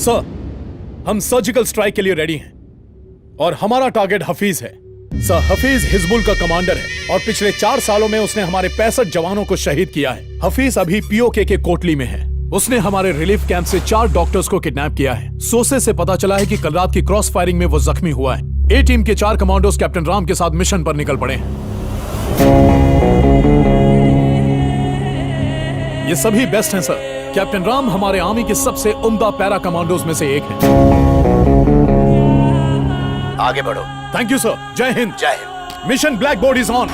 Sir, हम surgical strike के लिए रेडी हैं और हमारा टारगेट हफीज है। सर, हफीज हिजबुल का कमांडर है और पिछले 4 सालों में उसने हमारे 65 जवानों को शहीद किया है। हफीज अभी पीओके के कोटली में है। उसने हमारे रिलीफ कैंप से 4 डॉक्टर्स को किडनैप किया है। सोर्सेज से पता चला है कि कल रात की क्रॉस फायरिंग में वो जख्मी हुआ है। ए टीम के 4 कमांडोज कैप्टन राम के साथ मिशन पर निकल पड़े हैं। ये सभी बेस्ट हैं सर। कैप्टन राम हमारे आर्मी के सबसे उम्दा पैरा कमांडोज में से एक है। आगे बढ़ो। Thank you sir. जय हिंद। जय Hind. Mission black board is on.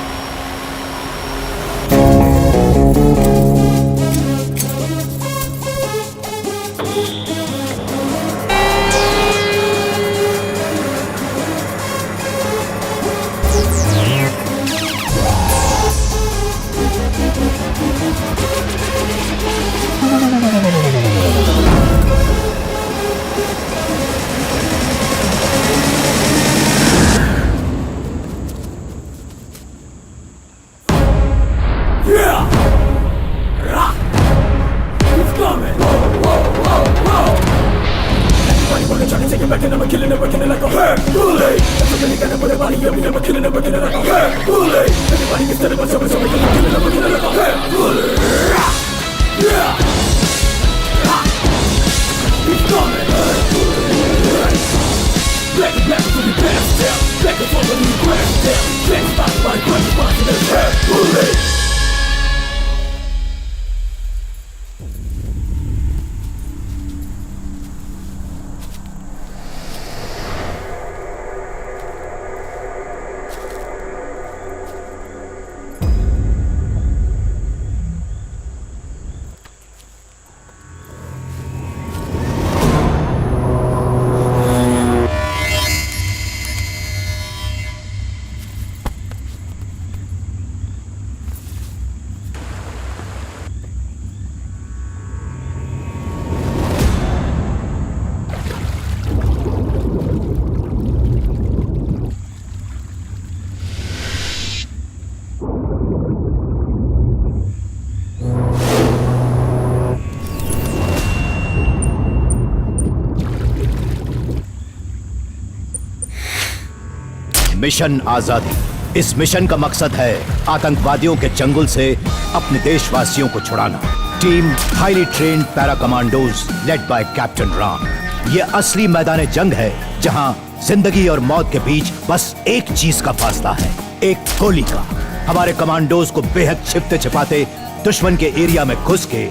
Mission आजादी। इस मिशन का मकसद है आतंकवादियों के चंगुल से अपने देशवासियों को छुड़ाना। Team highly trained para commandos led by captain Ram. ये असली मैदान जंग है जहां जिंदगी और मौत के बीच बस एक चीज का फासला है, एक गोली का। हमारे कमांडोज को बेहद छिपते छिपाते दुश्मन के एरिया में घुस के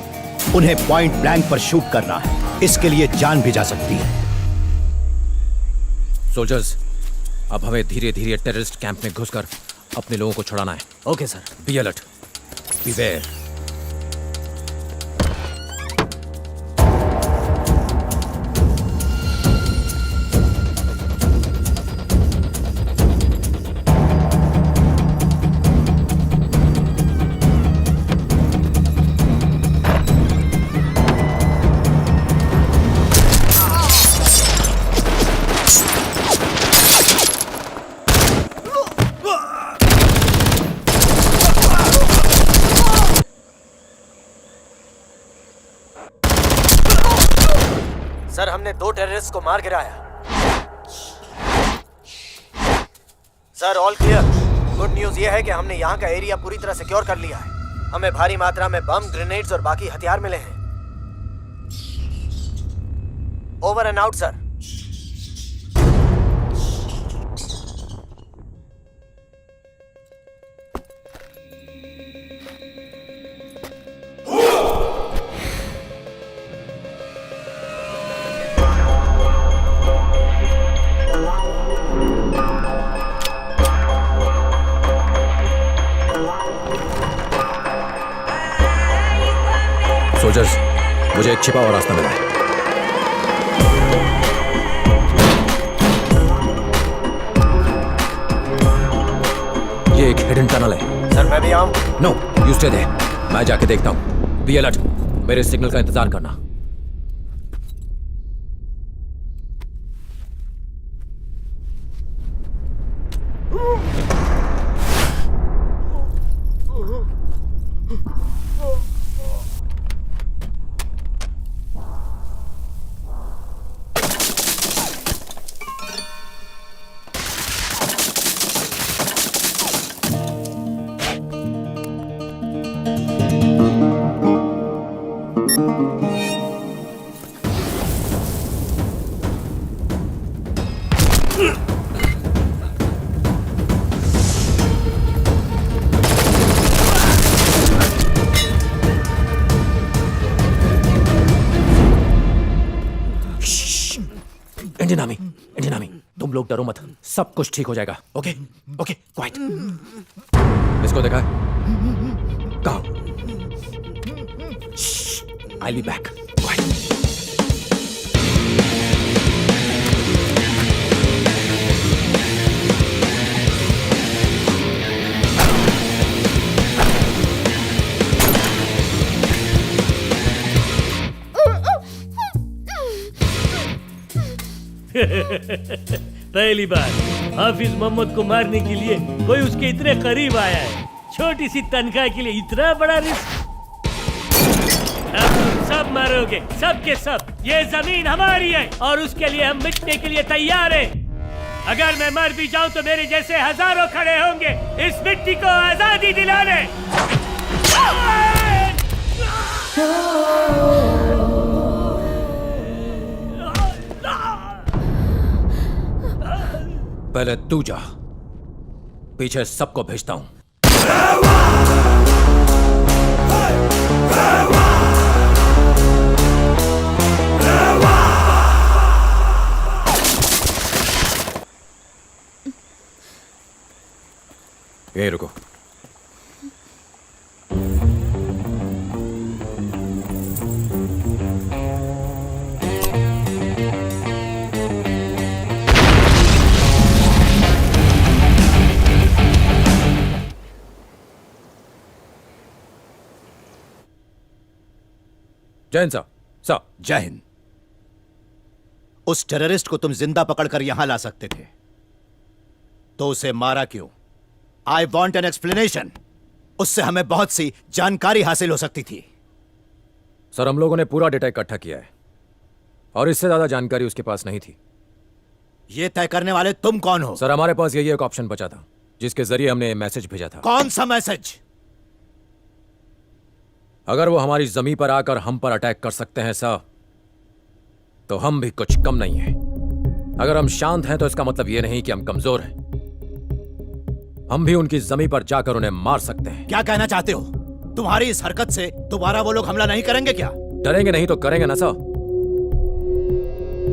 उन्हें पॉइंट ब्लैंक पर शूट करना है। इसके लिए जान भी जा सकती है। सोल्जर्स, अब हमें धीरे धीरे टेररिस्ट कैंप में घुसकर अपने लोगों को छुड़ाना है। Okay sir. Be alert, beware. Sir, हमने 2 टेररिस्ट को मार गिराया। Sir, all clear. Good news ये है कि हमने यहाँ का एरिया पूरी तरह सिक्योर कर लिया है। हमें भारी मात्रा में बम, ग्रेनेड्स और बाकी हथियार मिले हैं। Over and out sir. Soldiers, मुझे एक छिपा हुआ रास्ता मिला है। ये एक हिडन टनल है। सर, मैं भी आऊं? No, you stay there. मैं जाके देखता हूं। बी अलर्ट, मेरे सिग्नल का इंतजार करना। इंडियन आर्मी, तुम लोग डरो मत, सब कुछ ठीक हो जाएगा। Okay okay quite. इसको देखा है? कहा? आई बी बैक। क्वाइट। पहली बार हाफिज मोहम्मद को मारने के लिए कोई उसके इतने करीब आया है। छोटी सी तनख्वाह के लिए इतना बड़ा रिस्क। अब तुम सब मरोगे, सब के सब। ये जमीन हमारी है और उसके लिए हम मिटने के लिए तैयार हैं। अगर मैं मर भी जाऊं तो मेरे जैसे हजारों खड़े होंगे इस मिट्टी को आजादी दिलाने। पहले तू जा, पीछे सबको भेजता हूं। यहीं रुको। जय हिंद साहब। जय हिंद। उस टेररिस्ट को तुम जिंदा पकड़कर यहां ला सकते थे, तो उसे मारा क्यों? I want an explanation. उससे हमें बहुत सी जानकारी हासिल हो सकती थी। सर, हम लोगों ने पूरा डेटा इकट्ठा किया है और इससे ज्यादा जानकारी उसके पास नहीं थी। यह तय करने वाले तुम कौन हो? सर, हमारे पास यही एक ऑप्शन बचा था जिसके जरिए हमने मैसेज भेजा था। कौन सा मैसेज? अगर वो हमारी जमीन पर आकर हम पर अटैक कर सकते हैं सर, तो हम भी कुछ कम नहीं हैं। अगर हम शांत हैं तो इसका मतलब यह नहीं कि हम कमजोर हैं। हम भी उनकी जमीन पर जाकर उन्हें मार सकते हैं। क्या कहना चाहते हो? तुम्हारी इस हरकत से दोबारा वो लोग हमला नहीं करेंगे क्या? डरेंगे नहीं तो करेंगे ना सर।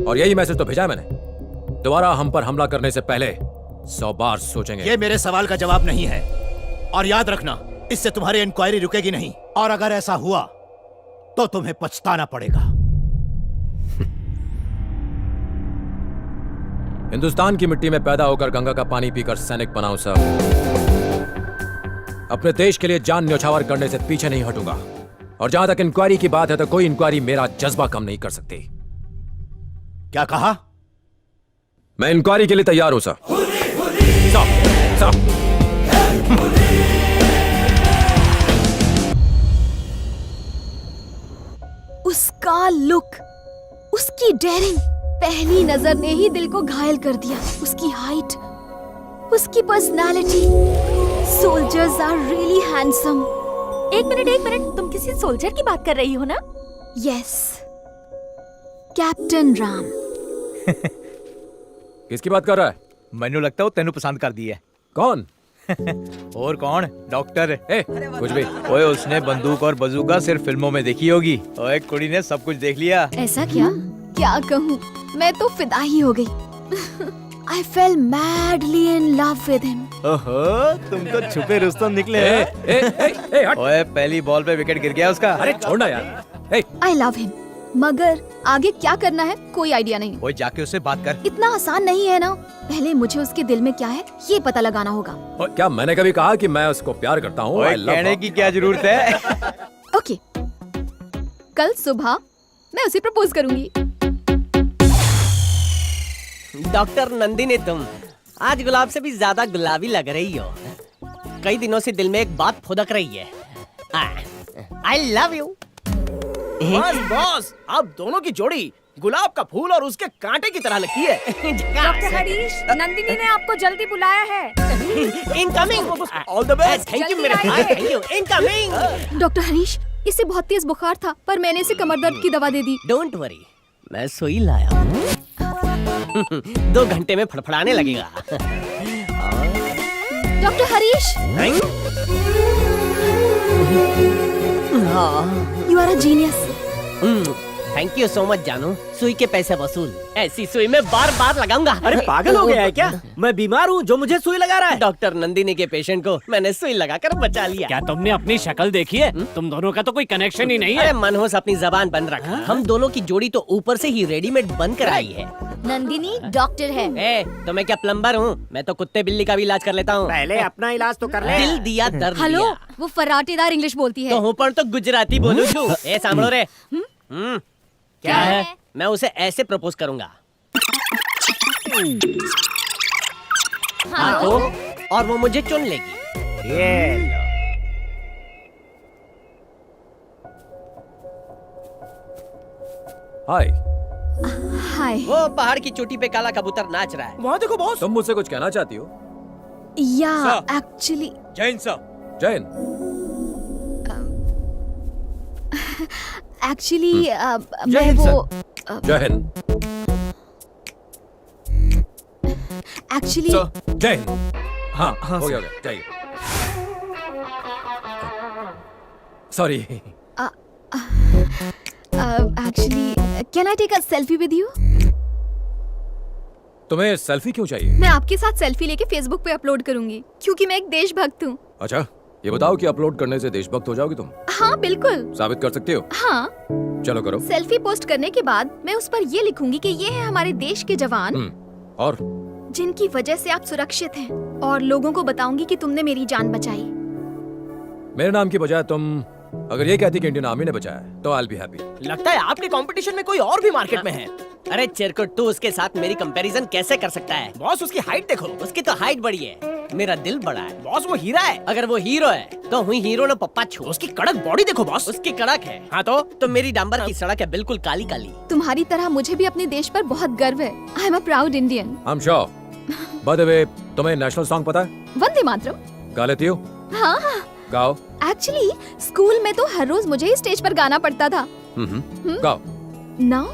और यही मैसेज तो भेजा है मैंने। दोबारा हम पर हमला करने से पहले 100 बार सोचेंगे। ये मेरे सवाल का जवाब नहीं है। और याद रखना, इससे तुम्हारी इंक्वायरी रुकेगी नहीं। और अगर ऐसा हुआ तो तुम्हें पछताना पड़ेगा। हिंदुस्तान की मिट्टी में पैदा होकर गंगा का पानी पीकर सैनिक बनाऊं सर। अपने देश के लिए जान न्यौछावर करने से पीछे नहीं हटूंगा। और जहां तक इंक्वायरी की बात है तो कोई इंक्वायरी मेरा जज्बा कम नहीं कर सकती। क्या कहा? मैं इंक्वायरी के लिए तैयार हूं सर। सर। उसका लुक, उसकी डेयरिंग पहली नजर ने ही दिल को घायल कर दिया। उसकी हाइट, उसकी personality. Soldiers are really handsome. एक मिनट, तुम किसी सोल्जर की बात कर रही हो ना? Yes, captain Ram. किसकी बात कर रहा है? मैनू लगता है तेनू पसंद कर दी है। कौन? और कौन? डॉक्टर। कुछ भी। ओए, उसने बंदूक और बंदूका सिर्फ फिल्मों में देखी होगी। ओए, कुड़ी ने सब कुछ देख लिया। ऐसा क्या कहूँ, मैं तो फिदा ही हो गई। I fell madly in love with him. ओहो, तुम तो छुपे रुस्तम निकले। हट। ओए, पहली बॉल पे विकेट गिर गया उसका। अरे छोड़ना यार। I love him. मगर आगे क्या करना है कोई आइडिया नहीं। ओए, जाके उससे बात कर। इतना आसान नहीं है ना। पहले मुझे उसके दिल में क्या है ये पता लगाना होगा। क्या मैंने कभी कहा कि मैं उसको प्यार करता हूँ? ओए, कहने की क्या जरूरत है? ओके, कल सुबह मैं उसे प्रपोज करूंगी। डॉक्टर नंदिनी, तुम आज गुलाब से भी ज्यादा गुलाबी लग रही हो। कई दिनों से दिल में एक बात फुदक रही है। I love you. बस बॉस, आप दोनों की जोड़ी गुलाब का फूल और उसके कांटे की तरह लगती है। डॉक्टर हरीश, नंदिनी ने आपको जल्दी बुलाया है। Incoming. All the best. Thank you मेरे भाई, thank you. Incoming. Doctor Harish, इसे बहुत तेज बुखार था पर मैंने इसे कमर दर्द की दवा दे दी। डोंट वरी, मैं सुई लाया हूँ। 2 घंटे में फड़फड़ाने लगेगा। Doctor Harish, you are a genius. Thank you so much जानू। सुई के पैसे वसूल। ऐसी सुई में बार बार लगाऊंगा। अरे पागल हो गया है क्या? मैं बीमार हूँ जो मुझे सुई लगा रहा है। डॉक्टर नंदिनी के पेशेंट को मैंने सुई लगाकर बचा लिया। क्या तुमने अपनी शक्ल देखी है? तुम दोनों का तो कोई कनेक्शन ही नहीं है। अरे मनहोस अपनी जबान बंद रख। हम दोनों की जोड़ी तो ऊपर से ही रेडीमेड बन कर आई है। नंदिनी डॉक्टर है। तो मैं क्या प्लम्बर हूँ? मैं तो कुत्ते बिल्ली का भी इलाज कर लेता हूँ। पहले अपना इलाज तो कर ले। दिल दिया दर्द हेलो, दिया। वो फराटेदार इंग्लिश बोलती है। तो हूँ तो गुजराती बोलूं छू। ए सांभळो रे। क्या है? मैं उसे ऐसे प्रपोज करूंगा। हाँ तो? और वो मुझे चुन लेगी। ये लो। हाय, हाय। वो पहाड़ की चोटी पे काला कबूतर नाच रहा है। वहाँ देखो बॉस। तुम मुझसे कुछ कहना चाहती हो? या sir. Actually Jain sir. Jain. Actually मैं वो जय हिंद। एक्चुअली जय हिंद। हाँ, हो गया जाइए। Sorry. Actually can I take a selfie with you? तुम्हें सेल्फी क्यों चाहिए? मैं आपके साथ सेल्फी लेके फेसबुक पे अपलोड करूंगी क्योंकि मैं एक देशभक्त हूँ। अच्छा, ये बताओ कि अपलोड करने से देशभक्त हो जाओगी तुम? हाँ बिल्कुल। साबित कर सकती हो? हाँ। चलो करो। सेल्फी पोस्ट करने के बाद मैं उस पर ये लिखूंगी कि ये है हमारे देश के जवान और जिनकी वजह से आप सुरक्षित हैं, और लोगों को बताऊंगी कि तुमने मेरी जान बचाई। मेरे नाम की बजाय तुम अगर ये कहती कि इंडियन आर्मी ने बचाया तो आई बी हैप्पी। लगता है आपके कंपटीशन में कोई और भी मार्केट में है। अरे चिरकुट, तू उसके साथ मेरी कंपैरिजन कैसे कर सकता है? बॉस उसकी हाइट देखो। उसकी तो हाइट बड़ी है, मेरा दिल बड़ा है। बॉस वो हीरा है। अगर वो हीरो है तो हुई हीरो ने पप्पा छू। उसकी कड़क बॉडी देखो बॉस। उसकी कड़क है। हाँ तो मेरी डांबर की सड़क है बिल्कुल काली काली। तुम्हारी तरह मुझे भी अपने देश पर बहुत गर्व है। I am a proud Indian. I am sure. Bye the वे, तुम्हें नेशनल सॉन्ग पता है? वंदे मातरम। गा लेती हो? हाँ। गाओ। एक्चुअली स्कूल में तो हर रोज मुझे ही स्टेज पर गाना पड़ता था। गाओ। नाउ?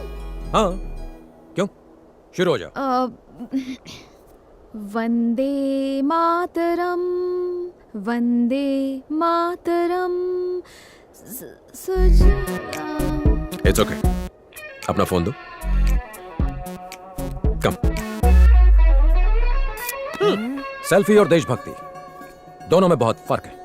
हाँ, क्यों? शुरू हो जाओ। वंदे मातरम, वंदे मातरम। It's okay. अपना फोन दो। कम। सेल्फी और देशभक्ति दोनों में बहुत फर्क है।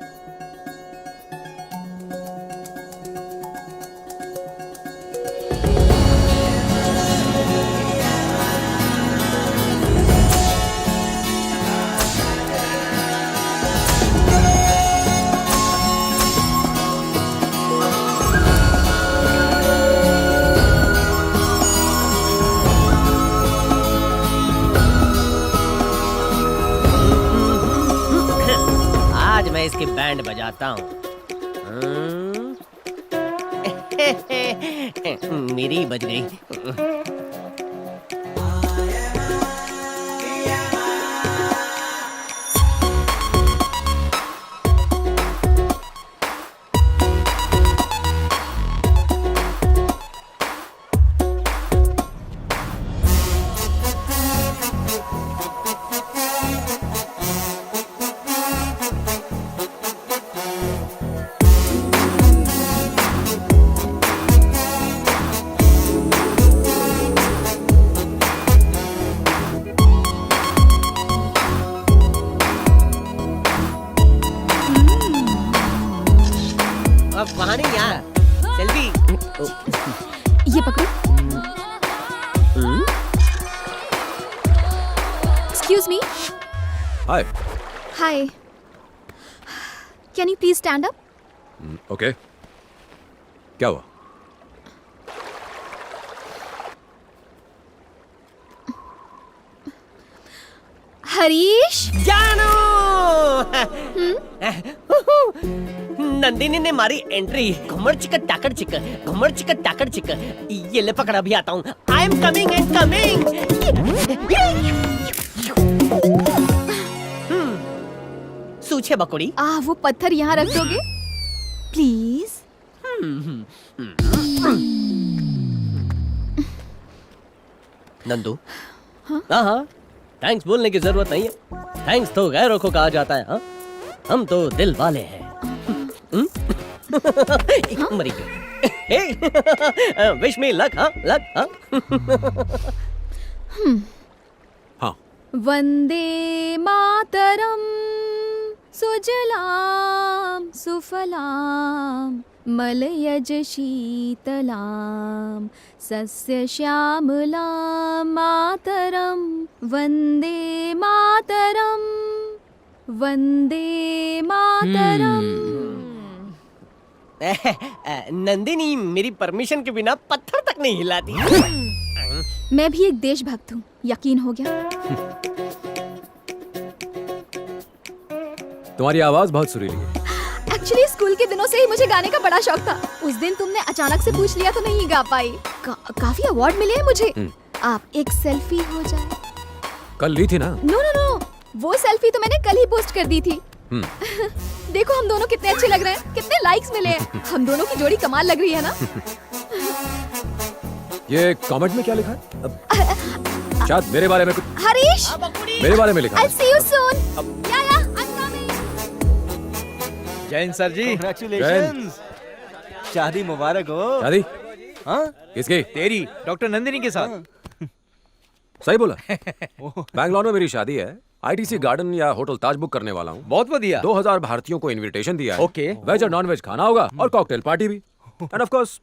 इसकी बैंड बजाता हूँ। मेरी बज गई। वहाँ नहीं यार, सेल्फी। ये पकड़ो। Excuse me. Hi. Hi. Can you please stand up? Okay. क्या हुआ? हरीश। जानू। नंदिनी ने मारी एंट्री। घुमर चिकन टाकर चिकन, घुमर चिकन टाकर चिकन। ये ले पकड़ा भी आता हूँ। I am coming and coming. सूछे बकुड़ी। वो पत्थर यहाँ रख दोगे प्लीज? नंदू। हाँ, थैंक्स बोलने की जरूरत नहीं है। थैंक्स तो गैरों को कहा जाता है। हाँ, हम तो दिल वाले हैं। मरी गई। Wish me luck. हाँ, लक। हाँ। वंदे मातरम सुजलाम सुफलाम मलयज शीतलाम सस्य श्यामलाम मातरम वंदे मातरम वंदे मातरम। नंदिनी मेरी परमिशन के बिना पत्थर तक नहीं हिलाती। मैं भी एक देशभक्त हूँ, यकीन हो गया? तुम्हारी आवाज बहुत सुरीली है। एक्चुअली स्कूल के दिनों से ही मुझे गाने का बड़ा शौक था। उस दिन तुमने अचानक से पूछ लिया तो नहीं गा पाई। काफी अवार्ड मिले हैं मुझे। आप एक सेल्फी हो जाए। कल ली थी ना? नो नो नो, वो सेल्फी तो मैंने कल ही पोस्ट कर दी थी। देखो हम दोनों कितने अच्छे लग रहे हैं, कितने लाइक्स मिले हैं। हम दोनों की जोड़ी कमाल लग रही है ना? ये कमेंट में क्या लिखा है? शायद मेरे बारे में कुछ। हरीश, मेरे बारे में लिखा है। I'll see you soon. Yeah, I'm coming. Jain sir ji, Congratulations. शादी मुबारक हो। शादी? हाँ? किसकी? तेरी डॉक्टर नंदिनी के साथ। सही बोला। बैंगलोर में मेरी शादी है। आईटीसी गार्डन या होटल ताज बुक करने वाला हूँ। बहुत बढ़िया। 2000 भारतीयों को इनविटेशन दिया है। ओके। वेज और नॉन वेज खाना होगा और कॉकटेल पार्टी भी। एंड ऑफ कोर्स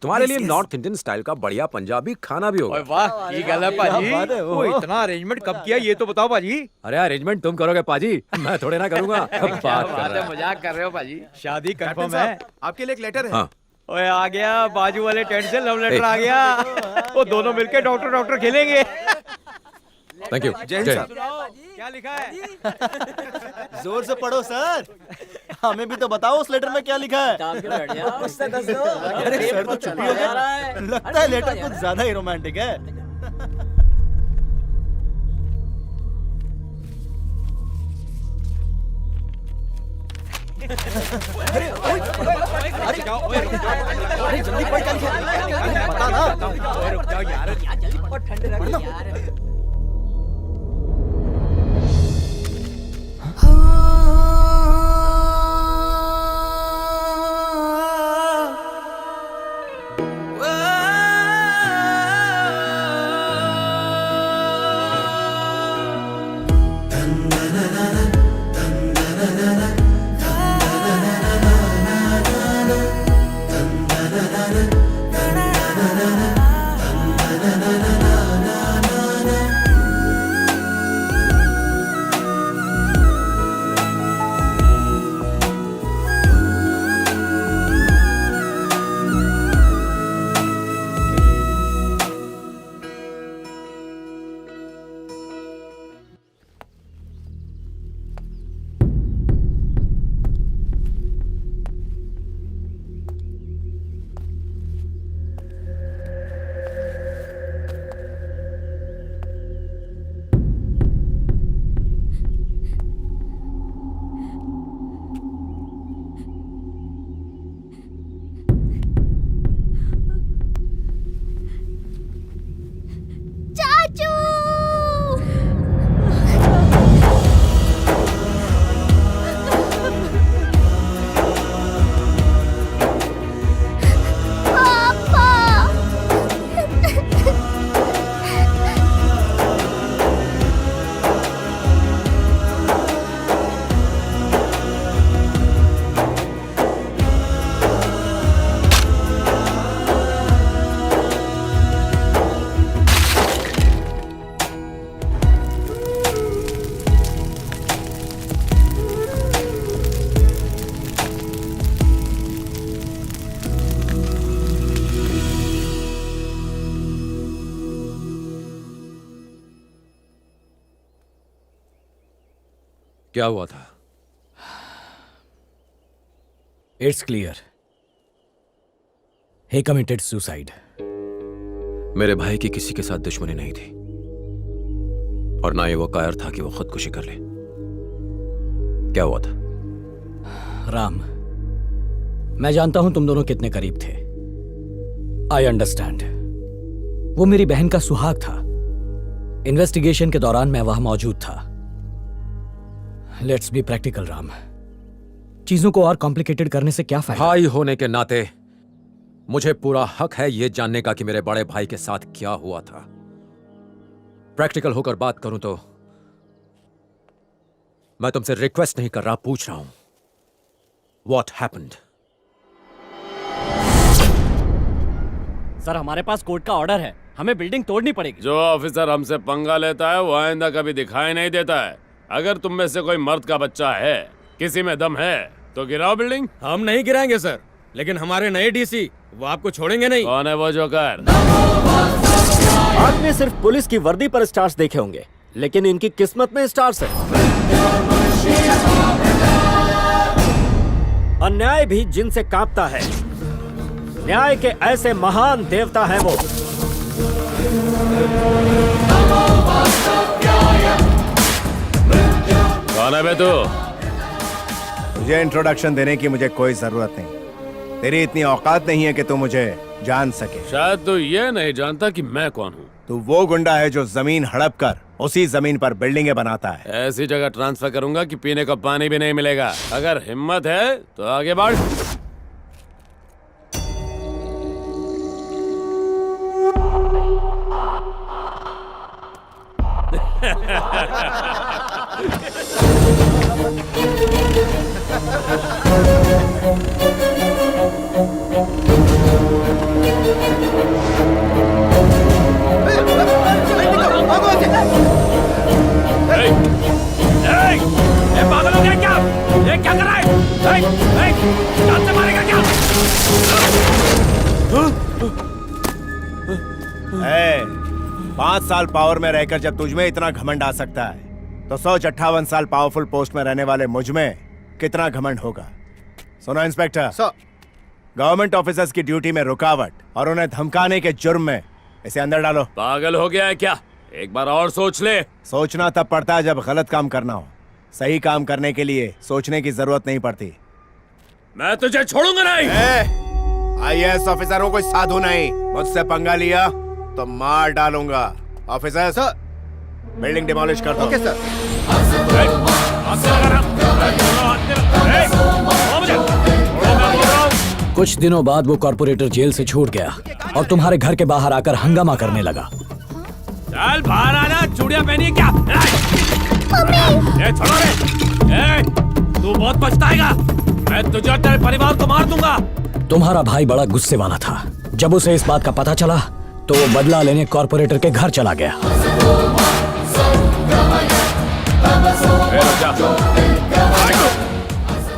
तुम्हारे लिए नॉर्थ इंडियन स्टाइल का बढ़िया पंजाबी खाना भी होगा। वाह, ये गला पाजी। वो इतना अरेंजमेंट कब किया ये तो बताओ पाजी। अरे अरेंजमेंट तुम करोगे पाजी, मैं थोड़े ना करूंगा। बात कर रहा है। मजाक कर रहे हो पाजी। शादी कंफर्म है। आपके लिए एक लेटर है। हाँ। ओए आ गया बाजू वाले टेंट से लव लेटर आ गया। वो दोनों मिलके डॉक्टर डॉक्टर खेलेंगे। Thank you. जय हिंद सर। क्या लिखा है? जोर से पढ़ो सर। हमें भी तो बताओ उस लेटर में क्या लिखा है। अरे सर तो चुप ही हो गए। लगता है लेटर कुछ ज्यादा ही रोमांटिक है। अरे जल्दी पढ़, क्या लिखा है बता ना। रुक जाओ यार, जल्दी पढ़, ठंडे रखो यार। क्या हुआ था? It's clear, he committed suicide. मेरे भाई की किसी के साथ दुश्मनी नहीं थी और ना ही वो कायर था कि वो खुदकुशी कर ले। क्या हुआ था? राम, मैं जानता हूं तुम दोनों कितने करीब थे। I understand. वो मेरी बहन का सुहाग था। इन्वेस्टिगेशन के दौरान मैं वहां मौजूद था। लेट्स बी प्रैक्टिकल राम, चीजों को और कॉम्प्लिकेटेड करने से क्या फायदा? भाई होने के नाते मुझे पूरा हक है यह जानने का कि मेरे बड़े भाई के साथ क्या हुआ था। प्रैक्टिकल होकर बात करूं तो मैं तुमसे रिक्वेस्ट नहीं कर रहा, पूछ रहा हूं, व्हाट हैपेंड? सर, हमारे पास कोर्ट का ऑर्डर है, हमें बिल्डिंग तोड़नी पड़ेगी। जो ऑफिसर हमसे पंगा लेता है वो आइंदा कभी दिखाई नहीं देता है। अगर तुम में से कोई मर्द का बच्चा है, किसी में दम है, तो गिराओ बिल्डिंग। हम नहीं गिराएंगे सर, लेकिन हमारे नए डीसी वो आपको छोड़ेंगे नहीं। कौन है वो जोकर? आपने सिर्फ पुलिस की वर्दी पर स्टार्स देखे होंगे, लेकिन इनकी किस्मत में स्टार्स है। अन्याय भी जिनसे कांपता है, न्याय के ऐसे महान देवता हैं वो। कौन है बे तू? तुझे इंट्रोडक्शन देने की मुझे कोई जरूरत नहीं। तेरी इतनी औकात नहीं है कि तू मुझे जान सके। शायद तू ये नहीं जानता कि मैं कौन हूँ। तू वो गुंडा है जो जमीन हड़प कर उसी जमीन पर बिल्डिंगें बनाता है। ऐसी जगह ट्रांसफर करूंगा कि पीने को पानी भी नहीं मिलेगा। अगर हिम्मत है तो आगे बढ़। पागल हो गया क्या? ये क्या कर रहा है? जान से मारेगा क्या? 5 साल पावर में रहकर जब तुझमें इतना घमंड आ सकता है, तो 158 साल पावरफुल पोस्ट में रहने वाले मुझ में कितना घमंड होगा। सुनो इंस्पेक्टर, गवर्नमेंट ऑफिसर्स की ड्यूटी में रुकावट और उन्हें धमकाने के जुर्म में इसे अंदर डालो। पागल हो गया है क्या? एक बार और सोच ले। सोचना तब पड़ता है जब गलत काम करना हो। सही काम करने के लिए सोचने की जरूरत नहीं पड़ती। मैं तुझे छोड़ूंगा नहीं। IAS ऑफिसर हूँ, कोई साधु नहीं। मुझसे पंगा लिया तो मार डालूंगा। ऑफिसर सर, बिल्डिंग डिमोलिश कर दो। Okay sir. कुछ दिनों बाद वो कॉर्पोरेटर जेल से छूट गया और तुम्हारे घर के बाहर आकर हंगामा करने लगा। चल बाहर आना, चूड़ियां पहनी क्या? छोड़ो रे। तू बहुत पछताएगा। मैं तुझे और तेरे परिवार को मार दूंगा। तुम्हारा भाई बड़ा गुस्से वाला था। जब उसे इस बात का पता चला तो वो बदला लेने कॉर्पोरेटर के घर चला गया।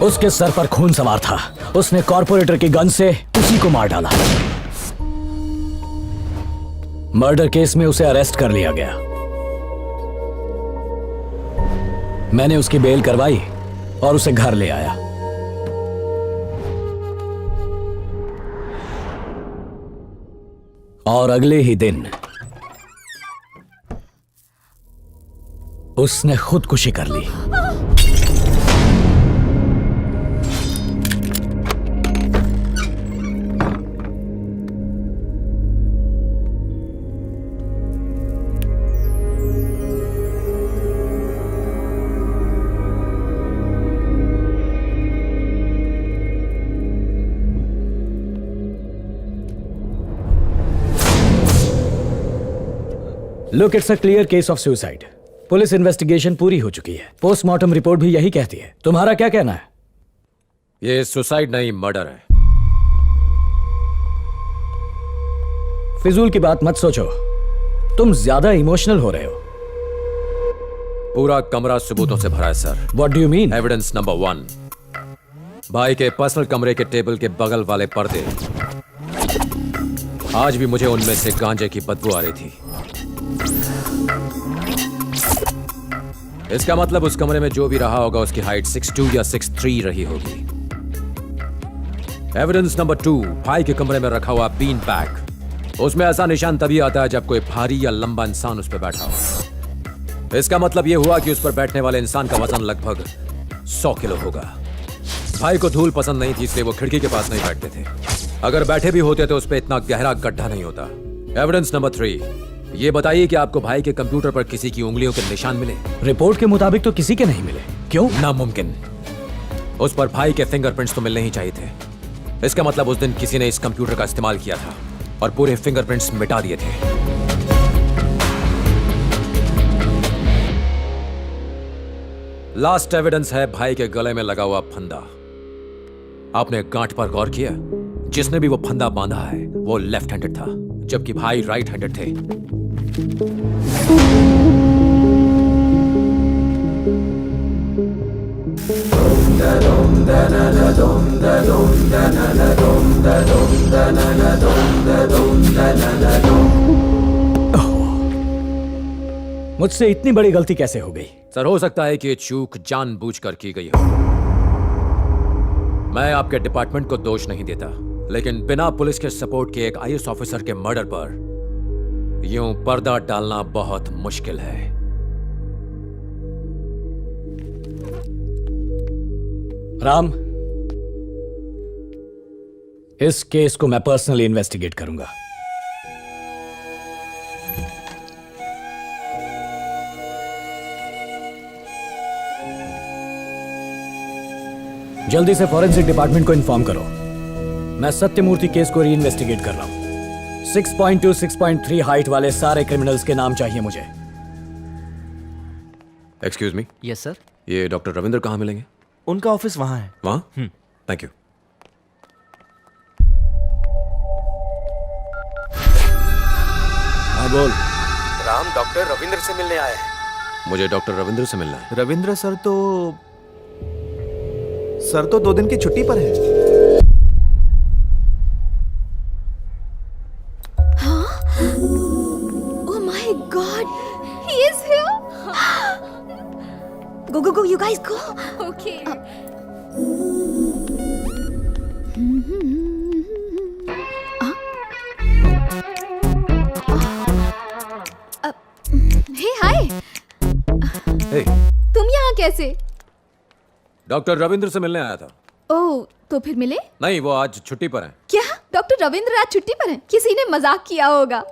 उसके सर पर खून सवार था। उसने कॉर्पोरेटर की गन से उसी को मार डाला। मर्डर केस में उसे अरेस्ट कर लिया गया। मैंने उसकी बेल करवाई और उसे घर ले आया। और अगले ही दिन उसने खुदकुशी कर ली। Look, it's a clear case of suicide. Police investigation पूरी हो चुकी है। पोस्टमार्टम रिपोर्ट भी यही कहती है। तुम्हारा क्या कहना है? ये सुसाइड नहीं, मर्डर है। फिजूल की बात मत सोचो, तुम ज्यादा इमोशनल हो रहे हो। पूरा कमरा सबूतों से भरा है sir. What do you mean? Evidence number 1, भाई के पर्सनल कमरे के टेबल के बगल वाले पर्दे। आज भी मुझे उनमें से गांजे की बदबू आ रही थी। इसका मतलब उस कमरे में जो भी रहा होगा उसकी हाइट 6'2" या 6'3" रही होगी। एविडेंस नंबर 2, भाई के कमरे में रखा हुआ बीन बैग। उसमें ऐसा निशान तभी आता है जब कोई भारी या लंबा इंसान उस पर बैठा हो। इसका मतलब यह हुआ कि उस पर बैठने वाले इंसान का वजन लगभग 100 किलो होगा। भाई को धूल पसंद नहीं थी, इसलिए वो खिड़की के पास नहीं बैठते थे। अगर बैठे भी होते तो उस पर इतना गहरा गड्ढा नहीं होता। एविडेंस नंबर 3, ये बताइए कि आपको भाई के कंप्यूटर पर किसी की उंगलियों के निशान मिले? रिपोर्ट के मुताबिक तो किसी के नहीं मिले। क्यों? नामुमकिन। उस पर भाई के फिंगरप्रिंट्स तो मिलने ही चाहिए थे। इसका मतलब उस दिन किसी ने इस कंप्यूटर का इस्तेमाल किया था और पूरे फिंगरप्रिंट्स मिटा दिए थे। लास्ट एविडेंस है भाई के गले में लगा हुआ फंदा। आपने गांठ पर गौर किया? जिसने भी वो फंदा बांधा है वो लेफ्ट हैंडेड था, जबकि भाई राइट हैंडेड थे। मुझसे इतनी बड़ी गलती कैसे हो गई? सर, हो सकता है कि ये चूक जानबूझकर की गई हो। मैं आपके डिपार्टमेंट को दोष नहीं देता, लेकिन बिना पुलिस के सपोर्ट के एक आईएएस ऑफिसर के मर्डर पर यूं पर्दा डालना बहुत मुश्किल है। राम, इस केस को मैं पर्सनली इन्वेस्टिगेट करूंगा। जल्दी से फॉरेंसिक डिपार्टमेंट को इन्फॉर्म करो। मैं सत्यमूर्ति केस को री-इन्वेस्टिगेट कर रहा हूं। 6.2, 6.3 हाइट वाले सारे क्रिमिनल्स के नाम चाहिए मुझे। Excuse me. Yes sir. ये डॉक्टर रविंद्र कहाँ मिलेंगे? उनका ऑफिस वहां है। वहां? Thank you. हाँ बोल। राम डॉक्टर रविंद्र से मिलने आए हैं। मुझे डॉक्टर रविंद्र से मिलना है। रविंद्र सर तो 2 दिन की छुट्टी पर है। Oh my God, he is here. Go, you guys go. Okay. Hey, hi. Hey. तुम यहाँ कैसे? डॉक्टर रविंद्र से मिलने आया था। ओह, तो फिर मिले? नहीं, वो आज छुट्टी पर हैं। क्या? डॉक्टर रविंद्र आज छुट्टी पर हैं? किसी ने मजाक किया होगा।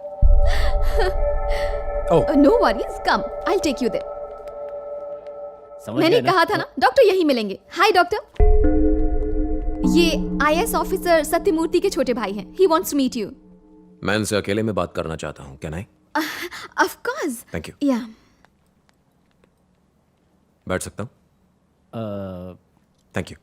No worries, come, I take you there. मैंने कहा था ना, डॉक्टर यही मिलेंगे। हाय डॉक्टर, ये आईएएस ऑफिसर सत्यमूर्ति के छोटे भाई हैं। He wants to meet you. मैं इनसे अकेले में बात करना चाहता हूँ। Can I? Of course. Thank you. Yeah. बैठ सकता हूँ? Thank you.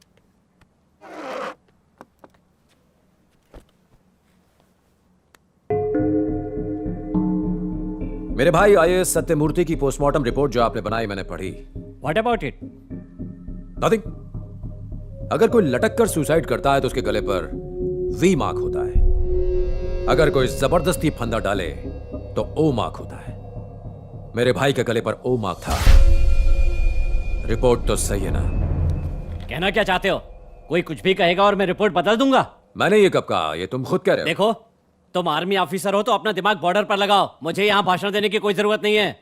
मेरे भाई आईएएस सत्यमूर्ति की पोस्टमार्टम रिपोर्ट जो आपने बनाई मैंने पढ़ी। What about it? नथिंग। अगर कोई लटक कर सुसाइड करता है तो उसके गले पर वी मार्क होता है। अगर कोई जबरदस्ती फंदा डाले तो ओ मार्क होता है। मेरे भाई के गले पर ओ मार्क था। रिपोर्ट तो सही है ना? कहना क्या चाहते हो? कोई कुछ भी कहेगा और मैं रिपोर्ट बदल दूंगा। मैंने ये कब कहा? ये तुम खुद कह रहे हो। देखो, तुम आर्मी ऑफिसर हो तो अपना दिमाग बॉर्डर पर लगाओ। मुझे यहाँ भाषण देने की कोई जरूरत नहीं है।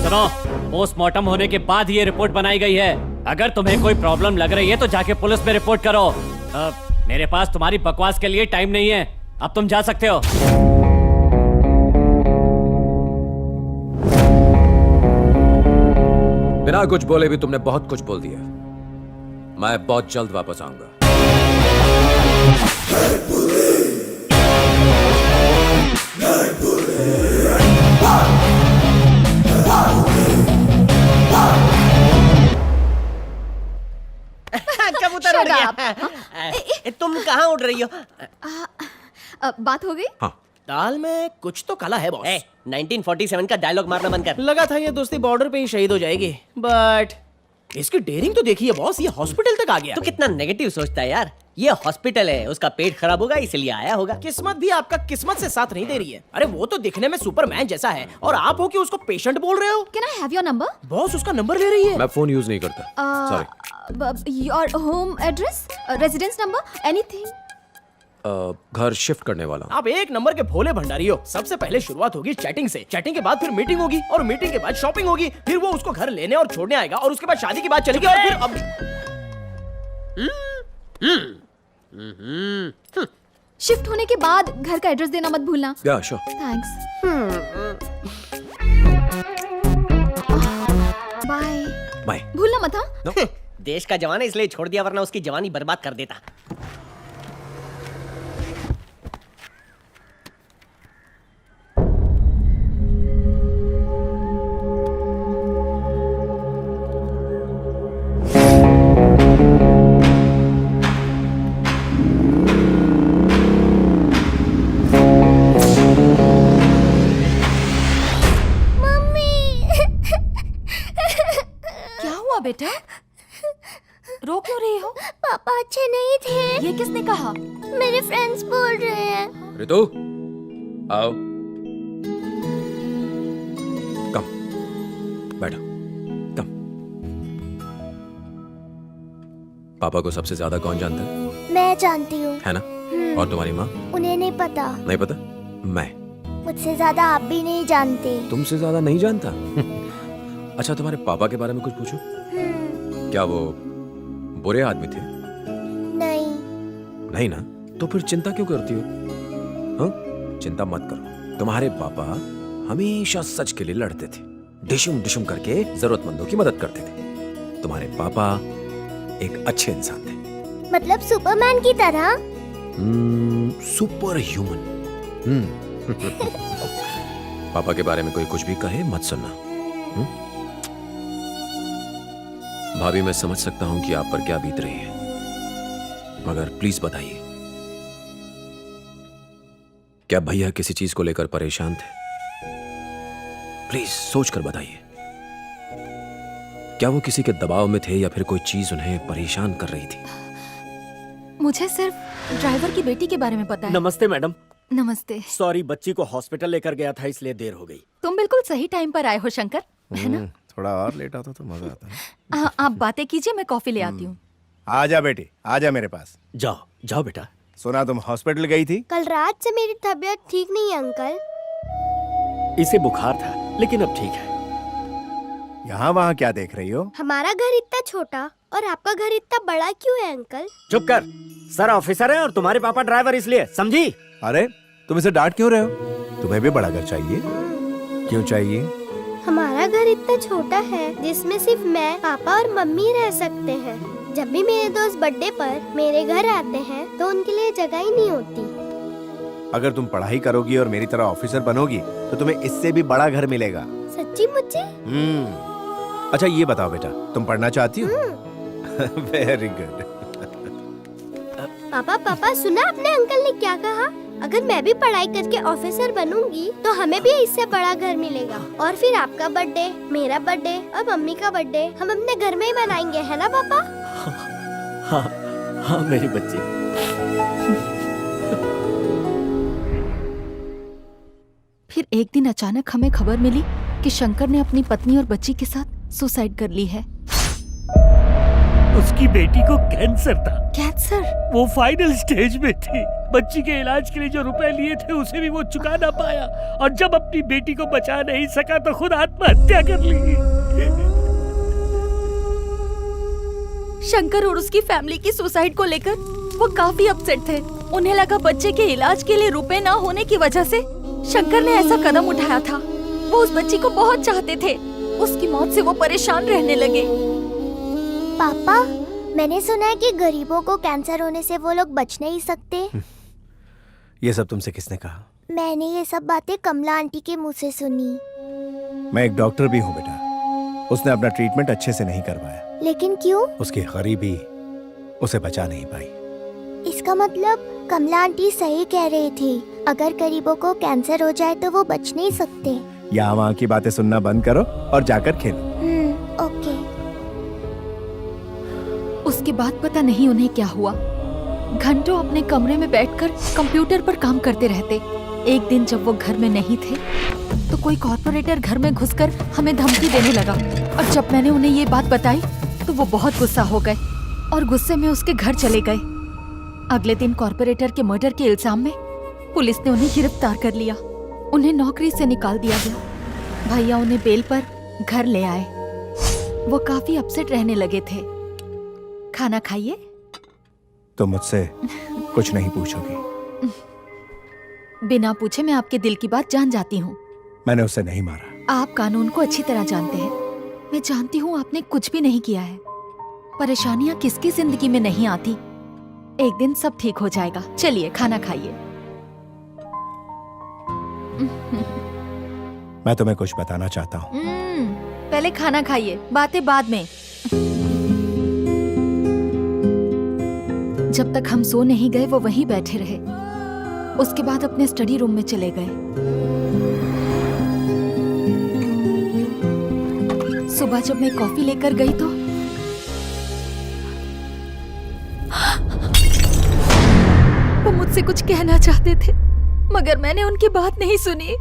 सुनो, पोस्टमार्टम होने के बाद ही ये रिपोर्ट बनाई गई है। अगर तुम्हें कोई प्रॉब्लम लग रही है तो जाके पुलिस में रिपोर्ट करो। मेरे पास तुम्हारी बकवास के लिए टाइम नहीं है। अब तुम जा सकते हो। बिना कुछ बोले भी तुमने बहुत कुछ बोल दिया। मैं बहुत जल्द वापस आऊंगा। कबूतर उड़ गया। तुम कहाँ उड़ रही हो? बात हो गई? हाँ। दाल में कुछ तो काला है बॉस। 1947 का डायलॉग मारना बंद कर। लगा था ये दोस्ती बॉर्डर पे ही शहीद हो जाएगी, बट इसकी डेयरिंग तो देखिए बॉस, ये हॉस्पिटल तक आ गया। तू कितना नेगेटिव सोचता है यार। ये हॉस्पिटल है, उसका पेट खराब होगा इसलिए आया होगा। किस्मत भी आपका किस्मत से साथ नहीं दे रही है। अरे वो तो दिखने में सुपरमैन जैसा है और आप हो कि उसको पेशेंट बोल रहे हो। Can I have your number? Boss उसका नंबर ले रही है। मैं फोन यूज नहीं करता, sorry. Your home address, residence number, anything? घर शिफ्ट करने वाला हूं। आप एक नंबर के भोले भंडारी हो। सबसे पहले शुरुआत होगी चैटिंग से, चैटिंग के बाद फिर मीटिंग होगी और मीटिंग के बाद शॉपिंग होगी, फिर वो उसको घर लेने और छोड़ने आएगा और उसके बाद शादी की बात चलेगी और फिर अब शिफ्ट होने के बाद घर का एड्रेस देना मत भूलना। या श्योर। थैंक्स। बाय। बाय। भूलना मत हाँ। देश का जवान है इसलिए छोड़ दिया, वरना उसकी जवानी बर्बाद कर देता। बेटा रो क्यों रही हो? पापा अच्छे नहीं थे। ये किसने कहा? मेरे फ्रेंड्स बोल रहे हैं। रितु, आओ, कम, बैठो, कम। पापा को सबसे ज्यादा कौन जानता है? मैं जानती हूँ। है ना? और तुम्हारी माँ? उन्हें नहीं पता। नहीं पता? मैं। मुझसे ज्यादा आप भी नहीं जानते। तुमसे ज्यादा नहीं जानता? अच्छा, तुम्हारे पापा के बारे में कुछ पूछूं? क्या वो बुरे आदमी थे? नहीं। नहीं ना? तो फिर चिंता क्यों करती हो? हाँ? चिंता मत करो। तुम्हारे पापा हमेशा सच के लिए लड़ते थे, डिशुम डिशुम करके जरूरतमंदों की मदद करते थे। तुम्हारे पापा एक अच्छे इंसान थे। मतलब सुपरमैन की तरह? Super human. पापा के बारे में कोई कुछ भी कहे मत सुनना। भाभी, मैं समझ सकता हूं कि आप पर क्या बीत रही है, मगर प्लीज बताइए, क्या भैया किसी चीज को लेकर परेशान थे? प्लीज सोच कर बताइए। क्या वो किसी के दबाव में थे या फिर कोई चीज उन्हें परेशान कर रही थी? मुझे सिर्फ ड्राइवर की बेटी के बारे में पता है। नमस्ते मैडम। नमस्ते। सॉरी, बच्ची को हॉस्पिटल लेकर गया था इसलिए देर हो गई। तुम बिल्कुल सही टाइम पर आए हो शंकर, है ना? थोड़ा और लेट आता तो मजा आता। आप बातें कीजिए, मैं कॉफी ले आती हूँ। आजा बेटी, आजा मेरे पास। जाओ जाओ बेटा। सुना तुम हॉस्पिटल गई थी? कल रात से मेरी तबीयत ठीक नहीं है अंकल। इसे बुखार था लेकिन अब ठीक है। यहाँ वहाँ क्या देख रही हो? हमारा घर इतना छोटा और आपका घर इतना बड़ा क्यों है अंकल? चुप कर, सर ऑफिसर है और तुम्हारे पापा ड्राइवर, इसलिए समझी? अरे तुम इसे डांट क्यों रहे हो? तुम्हें भी बड़ा घर चाहिए। क्यों चाहिए? हमारा घर इतना छोटा है जिसमें सिर्फ मैं, पापा और मम्मी रह सकते हैं। जब भी मेरे दोस्त बर्थडे पर मेरे घर आते हैं तो उनके लिए जगह ही नहीं होती। अगर तुम पढ़ाई करोगी और मेरी तरह ऑफिसर बनोगी तो तुम्हें इससे भी बड़ा घर मिलेगा। सच्ची मुझे? अच्छा ये बताओ बेटा, तुम पढ़ना चाहती हो? Very good. पापा पापा, सुना आपने अंकल ने क्या कहा? अगर मैं भी पढ़ाई करके ऑफिसर बनूंगी तो हमें भी इससे बड़ा घर मिलेगा और फिर आपका बर्थडे, मेरा बर्थडे और मम्मी का बर्थडे हम अपने घर में ही मनाएंगे, है ना पापा? हाँ हाँ मेरी बच्ची। फिर एक दिन अचानक हमें खबर मिली कि शंकर ने अपनी पत्नी और बच्ची के साथ सुसाइड कर ली है। उसकी बेटी को कैंसर था। कैंसर? वो फाइनल स्टेज में थी। बच्ची के इलाज के लिए जो रुपए लिए थे उसे भी वो चुका ना पाया और जब अपनी बेटी को बचा नहीं सका तो खुद आत्महत्या कर ली। शंकर और उसकी फैमिली की सुसाइड को लेकर वो काफी अपसेट थे। उन्हें लगा बच्चे के इलाज के लिए रुपए ना होने की वजह से शंकर ने ऐसा कदम उठाया था। वो उस बच्ची को बहुत चाहते थे। उसकी मौत से वो परेशान रहने लगे। पापा, मैंने सुना है कि गरीबों को कैंसर होने से वो लोग बच नहीं सकते। ये सब तुमसे किसने कहा? मैंने ये सब बातें कमला आंटी के मुंह से सुनी। मैं एक डॉक्टर भी हूँ बेटा। उसने अपना ट्रीटमेंट अच्छे से नहीं करवाया। लेकिन क्यों? उसकी गरीबी उसे बचा नहीं पाई। इसका मतलब कमला आंटी सही कह रही थी, अगर गरीबों को कैंसर हो जाए तो वो बच नहीं सकते। यहाँ वहाँ की बातें सुनना बंद करो और जाकर खेलो। ओके। उसके बाद पता नहीं उन्हें क्या हुआ। घंटों अपने कमरे में बैठकर कंप्यूटर पर काम करते रहते। एक दिन जब वो घर में नहीं थे तो कोई कॉर्पोरेटर घर में घुसकर हमें धमकी देने लगा और जब मैंने उन्हें ये बात बताई तो वो बहुत गुस्सा हो गए और गुस्से में उसके घर चले गए। अगले दिन कॉर्पोरेटर के मर्डर के इल्जाम में पुलिस ने उन्हें गिरफ्तार कर लिया। उन्हें नौकरी से निकाल दिया गया। भैया उन्हें बेल पर घर ले आए। वो काफी अपसेट रहने लगे थे। खाना खाइए। तो मुझसे कुछ नहीं पूछोगी? बिना पूछे मैं आपके दिल की बात जान जाती हूँ। मैंने उसे नहीं मारा। आप कानून को अच्छी तरह जानते हैं। मैं जानती हूँ आपने कुछ भी नहीं किया है। परेशानियाँ किसकी जिंदगी में नहीं आती। एक दिन सब ठीक हो जाएगा। चलिए खाना खाइए। मैं तुम्हें कुछ बताना चाहता हूँ। पहले खाना खाइए, बातें बाद में। जब तक हम सो नहीं गए वो वहीं बैठे रहे। उसके बाद अपने स्टडी रूम में चले गए। सुबह जब मैं कॉफी लेकर गई तो वो मुझसे कुछ कहना चाहते थे मगर मैंने उनकी बात नहीं सुनी।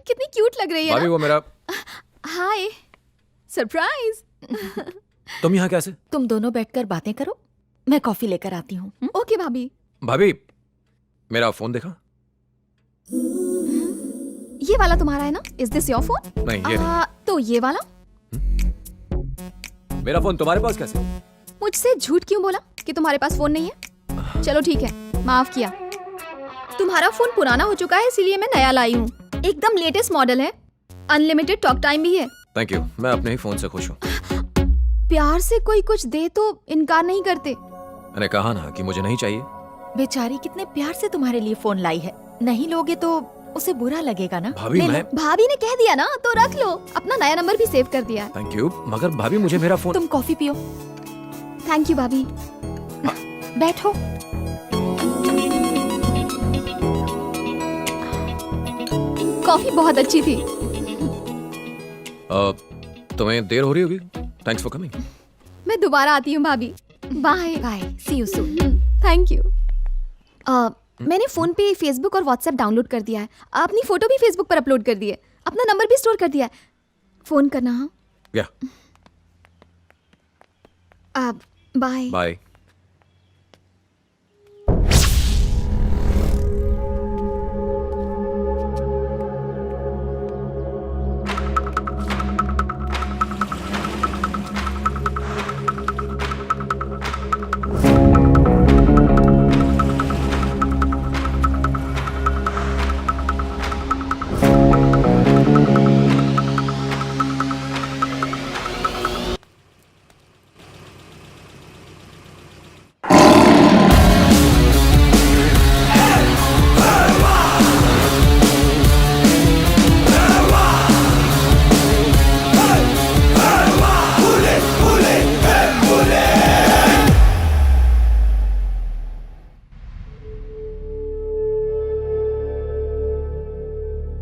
कितनी क्यूट लग रही है भाभी ना? वो मेरा। हाय, सरप्राइज। तुम यहाँ कैसे? तुम दोनों बैठकर बातें करो, मैं कॉफी लेकर आती हूँ। ओके भाभी। भाभी मेरा फोन देखा? ये वाला तुम्हारा है ना? Is this your phone? नहीं ये नहीं। तो ये वाला? मेरा फोन तुम्हारे पास कैसे? मुझसे झूठ क्यों बोला कि तुम्हारे पास फोन नहीं है? चलो ठीक है, माफ किया। तुम्हारा फोन पुराना हो चुका है इसीलिए मैं नया लाई हूँ। एकदम लेटेस्ट मॉडल है। अनलिमिटेड टॉक टाइम भी है। थैंक यू, मैं अपने ही फोन से खुश हूँ। प्यार से कोई कुछ दे तो इनकार नहीं करते। मैंने कहा ना कि मुझे नहीं चाहिए। बेचारी कितने प्यार से तुम्हारे लिए फोन लाई है। नहीं लोगे तो उसे बुरा लगेगा ना। भाभी ले लो। मैं। भाभी ने कह दिया ना तो रख लो। अपना नया नंबर भी सेव कर दिया है। थैंक यू, मगर भाभी मुझे मेरा फोन। तुम कॉफी पियो। थैंक यू भाभी। बैठो। कॉफी बहुत अच्छी थी। तुम्हें देर हो रही होगी। Thanks for coming. मैं दोबारा आती हूँ भाभी। Bye bye, see you soon. Thank you. मैंने फोन पे फेसबुक और व्हाट्सएप डाउनलोड कर दिया है। अपनी फोटो भी फेसबुक पर अपलोड कर दी है। अपना नंबर भी स्टोर कर दिया है। फोन करना। हाँ या बाय बाय।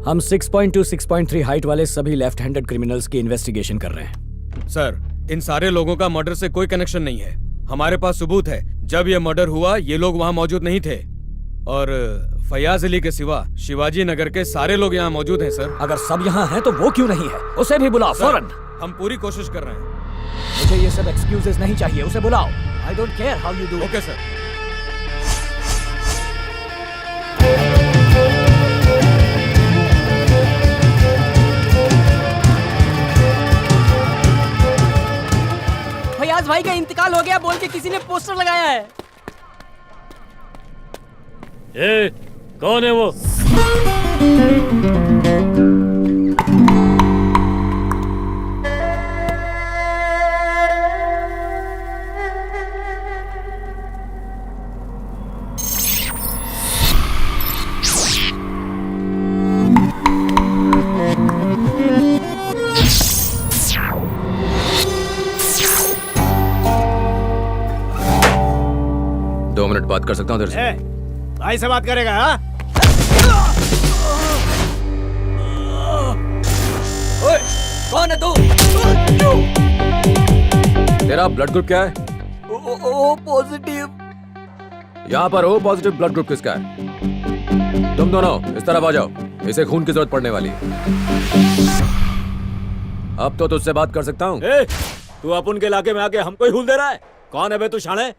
हम 6.2 6.3 हाइट वाले सभी लेफ्ट हैंडेड क्रिमिनल्स की इन्वेस्टिगेशन कर रहे हैं। सर, इन सारे लोगों का मर्डर से कोई कनेक्शन नहीं है। हमारे पास सबूत है। जब ये मर्डर हुआ ये लोग वहाँ मौजूद नहीं थे और फयाज अली के सिवा शिवाजी नगर के सारे लोग यहाँ मौजूद हैं सर। अगर सब यहाँ हैं तो वो क्यों नहीं है? उसे भी बुलाओ फौरन। हम पूरी कोशिश कर रहे हैं। मुझे ये सब एक्सक्यूजेस नहीं चाहिए, उसे बुलाओ। I don't care how you do. Okay sir. Fayaz भाई का इंतकाल हो गया बोल के किसी ने पोस्टर लगाया है। कौन है वो? कर सकता हूँ तेरे से। भाई से बात करेगा? हाँ? ओए, कौन है तू? तेरा ब्लड ग्रुप क्या है? O positive. यहाँ पर ओ पॉजिटिव ब्लड ग्रुप किसका है? तुम दोनों इस तरफ आ जाओ, इसे खून की जरूरत पड़ने वाली है। अब तो तुझसे बात कर सकता हूँ। तू अपन के इलाके में आके हमको ही हुल दे रहा है? कौन है बे तू शाणे?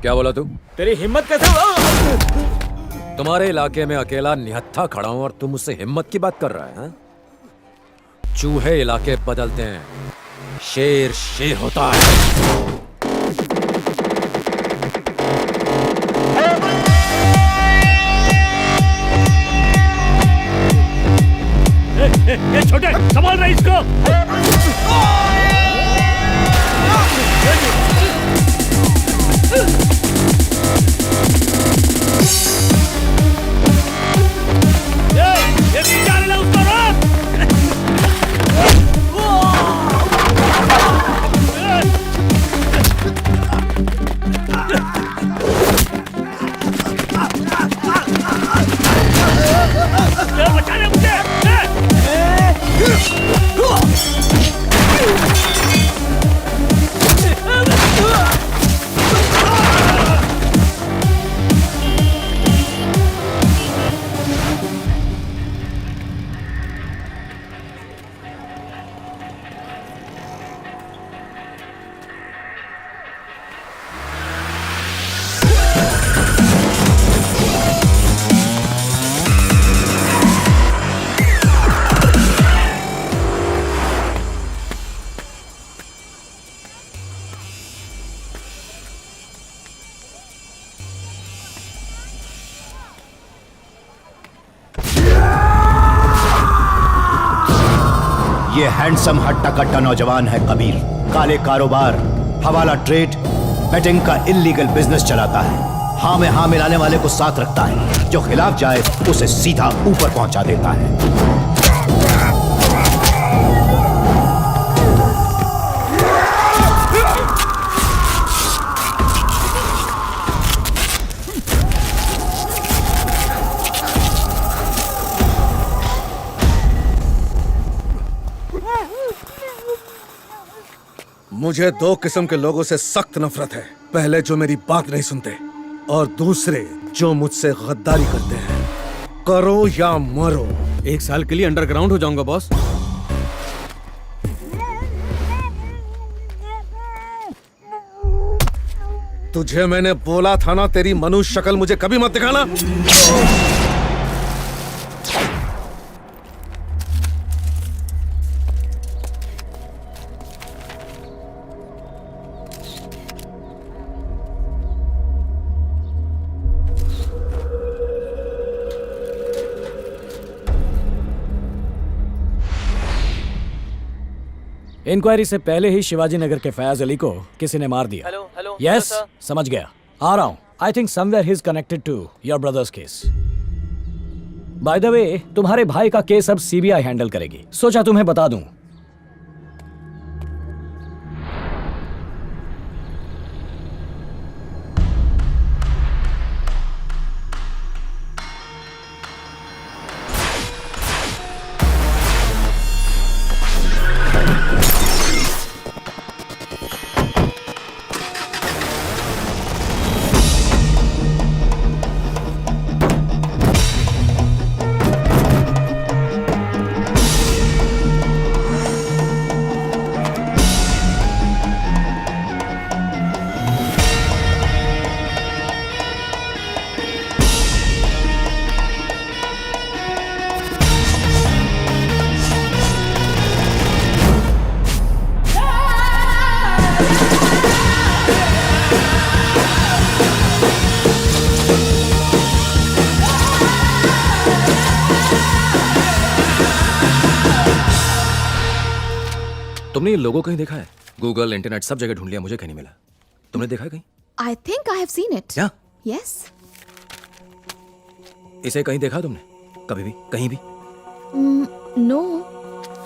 क्या बोला तू? तेरी हिम्मत कैसे हुआ? तुम्हारे इलाके में अकेला निहत्था खड़ा हूं और तुम मुझसे हिम्मत की बात कर रहा है? हाँ? चूहे इलाके बदलते हैं, शेर शेर होता है। ये छोटे संभाल रहे इसको। ये नहीं जा रहा उसको रोक। बचा ले मुझे। ये हैंडसम हट्टा कट्टा नौजवान है कबीर। काले कारोबार, हवाला ट्रेड, बेटिंग का इलीगल बिजनेस चलाता है। हाँ में हाँ मिलाने वाले को साथ रखता है, जो खिलाफ जाए उसे सीधा ऊपर पहुंचा देता है। मुझे दो किस्म के लोगों से सख्त नफरत है। पहले जो मेरी बात नहीं सुनते, और दूसरे जो मुझसे गद्दारी करते हैं। करो या मरो। 1 साल के लिए अंडरग्राउंड हो जाऊंगा बॉस। तुझे मैंने बोला था ना, तेरी मनुष्य शक्ल मुझे कभी मत दिखाना। इंक्वायरी से पहले ही शिवाजी नगर के फयाज अली को किसी ने मार दिया। हेलो यस, समझ गया, आ रहा हूं। I think somewhere he is connected to your brother's case. By the way, तुम्हारे भाई का केस अब सीबीआई हैंडल करेगी। सोचा तुम्हें बता दूं। तुमने ये लोगो कहीं देखा है? गूगल, इंटरनेट, सब जगह ढूंढ लिया, मुझे कहीं नहीं मिला। तुमने देखा है कहीं? I think I have seen it. क्या? Yes. इसे कहीं देखा तुमने? कभी भी? कहीं भी? No.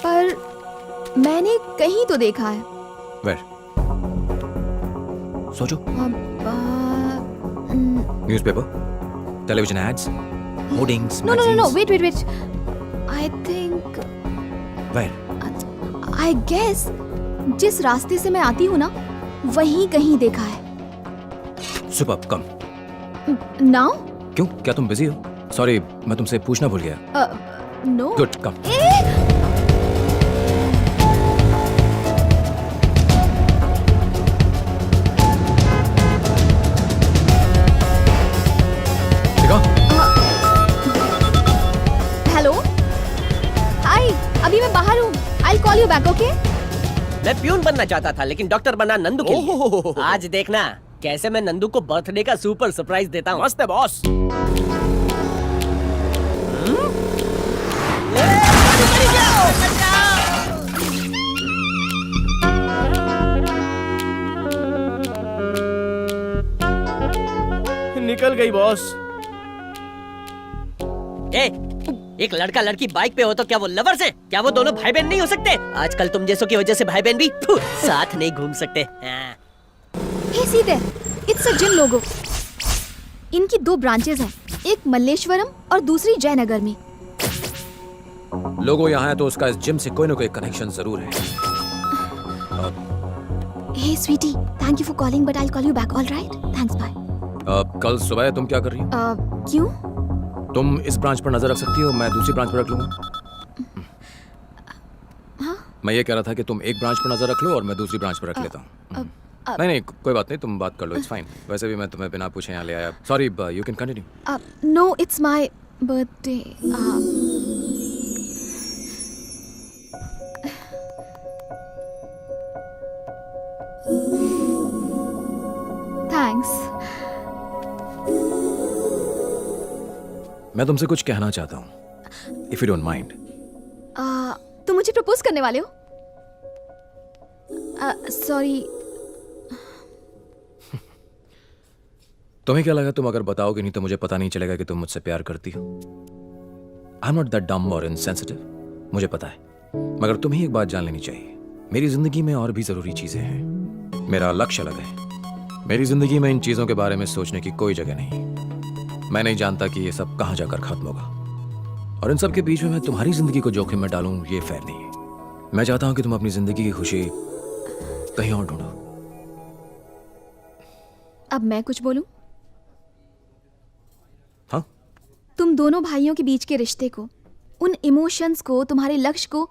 पर मैंने कहीं तो देखा है। वेयर? सोचो। Newspaper, television ads, hoardings, no no no wait wait wait I think where? I guess जिस रास्ते से मैं आती हूँ ना वहीं कहीं देखा है। सुपर, कम। नाउ? क्यों, क्या तुम बिजी हो? सॉरी, मैं तुमसे पूछना भूल गया। नो। गुड, कम। हेलो, हाय, अभी मैं बाहर हूँ। I'll call you back, okay? मैं प्यून बनना चाहता था लेकिन डॉक्टर बना नंदू के लिए। आज देखना कैसे मैं नंदू को बर्थडे का सुपर सरप्राइज देता हूँ। मस्त है बॉस। निकल गई बॉस। एक लड़का लड़की बाइक पे हो तो क्या वो लवर्स है? क्या वो दोनों भाई बहन नहीं हो सकते? आजकल तुम जैसों की वजह से भाई बहन भी साथ नहीं घूम सकते। Hey, see there. It's a gym logo. इनकी 2 ब्रांचेस हैं, एक मल्लेश्वरम और दूसरी जयनगर में। लोगो यहाँ है तो उसका इस जिम से कोई ना कोई कनेक्शन जरूर है। Hey sweetie, thank you for calling, but I'll call you back. All right? Thanks, bye. कल सुबह तुम क्या कर रही हो? क्यों? तुम इस ब्रांच पर नजर रख सकती हो, मैं दूसरी ब्रांच पर रख लूंगा। हाँ? मैं ये कह रहा था कि तुम एक ब्रांच पर नजर रख लो और मैं दूसरी ब्रांच पर रख लेता हूँ। नहीं नहीं, कोई बात नहीं, तुम बात कर लो, इट्स फाइन। वैसे भी मैं तुम्हें बिना पूछे यहाँ ले आया। Sorry, you can continue. No, it's my birthday. Thanks. मैं तुमसे कुछ कहना चाहता हूँ, इफ यू डोंट माइंड। तुम मुझे प्रपोज करने वाले हो? सॉरी। तुम्हें क्या लगा तुम अगर बताओगे नहीं तो मुझे पता नहीं चलेगा कि तुम मुझसे प्यार करती हो? I am not that dumb और इनसेंसिटिव, मुझे पता है, मगर तुम्हें एक बात जान लेनी चाहिए, मेरी जिंदगी में और भी जरूरी चीजें हैं। मेरा लक्ष्य अलग है। मेरी जिंदगी में इन चीजों के बारे में सोचने की कोई जगह नहीं। मैं नहीं जानता कि ये सब कहां जाकर खत्म होगा, और इन सब के बीच में मैं तुम्हारी जिंदगी को जोखिम में डालूं, ये फेयर नहीं है। मैं चाहता हूं कि तुम अपनी जिंदगी की खुशी कहीं और ढूंढो। अब मैं कुछ बोलूं? हाँ? तुम दोनों भाइयों के बीच के रिश्ते को, उन इमोशंस को, तुम्हारे लक्ष्य को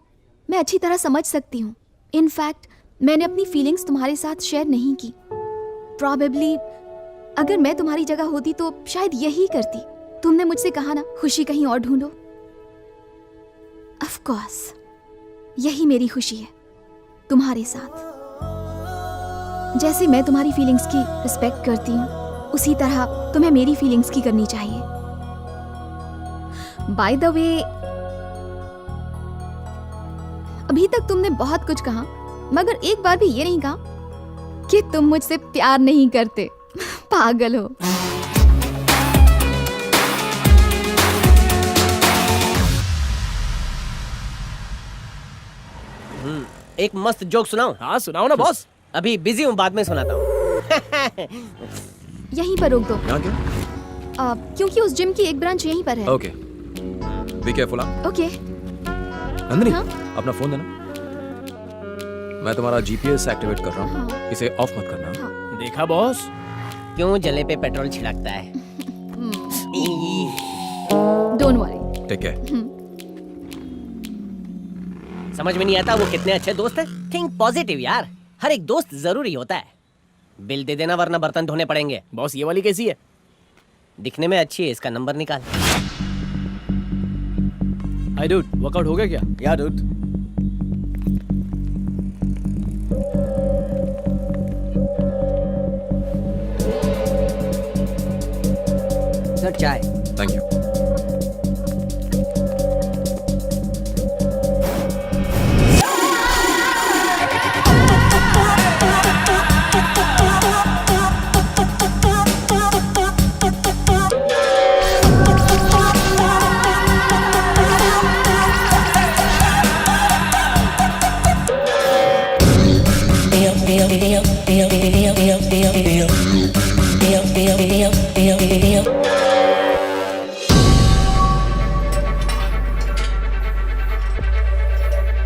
मैं अच्छी तरह समझ सकती हूँ। इनफैक्ट मैंने अपनी फीलिंग्स तुम्हारे साथ शेयर नहीं की। प्रॉबेबली अगर मैं तुम्हारी जगह होती तो शायद यही करती। तुमने मुझसे कहा ना, खुशी कहीं और ढूंढो। ऑफ कोर्स यही मेरी खुशी है, तुम्हारे साथ। जैसे मैं तुम्हारी फीलिंग्स की रिस्पेक्ट करती हूँ, उसी तरह तुम्हें मेरी फीलिंग्स की करनी चाहिए। बाय द वे, अभी तक तुमने बहुत कुछ कहा, मगर एक बार भी ये नहीं कहा कि तुम मुझसे प्यार नहीं करते। पागल हो। एक मस्त जोक सुनाऊं? हाँ सुनाओ ना बॉस। अभी बिजी हूँ, बाद में सुनाता हूँ। यहीं पर रोक दो। यहाँ क्यों? क्योंकि उस जिम की एक ब्रांच यहीं पर है। Okay, be careful. Okay. Nandini, अपना फोन देना। मैं तुम्हारा जीपीएस एक्टिवेट कर रहा हूँ, इसे ऑफ मत करना। देखा बॉस, क्यों जले पे पेट्रोल छिड़कता है? Don't worry. Take care. समझ में नहीं आता वो कितने अच्छे दोस्त हैं। थिंक पॉजिटिव यार, हर एक दोस्त जरूरी होता है। बिल दे देना वरना बर्तन धोने पड़ेंगे। बॉस ये वाली कैसी है? दिखने में अच्छी है, इसका नंबर निकाल। हाय डूड, वर्कआउट हो गया क्या? या डूड। सर चाय। Thank you.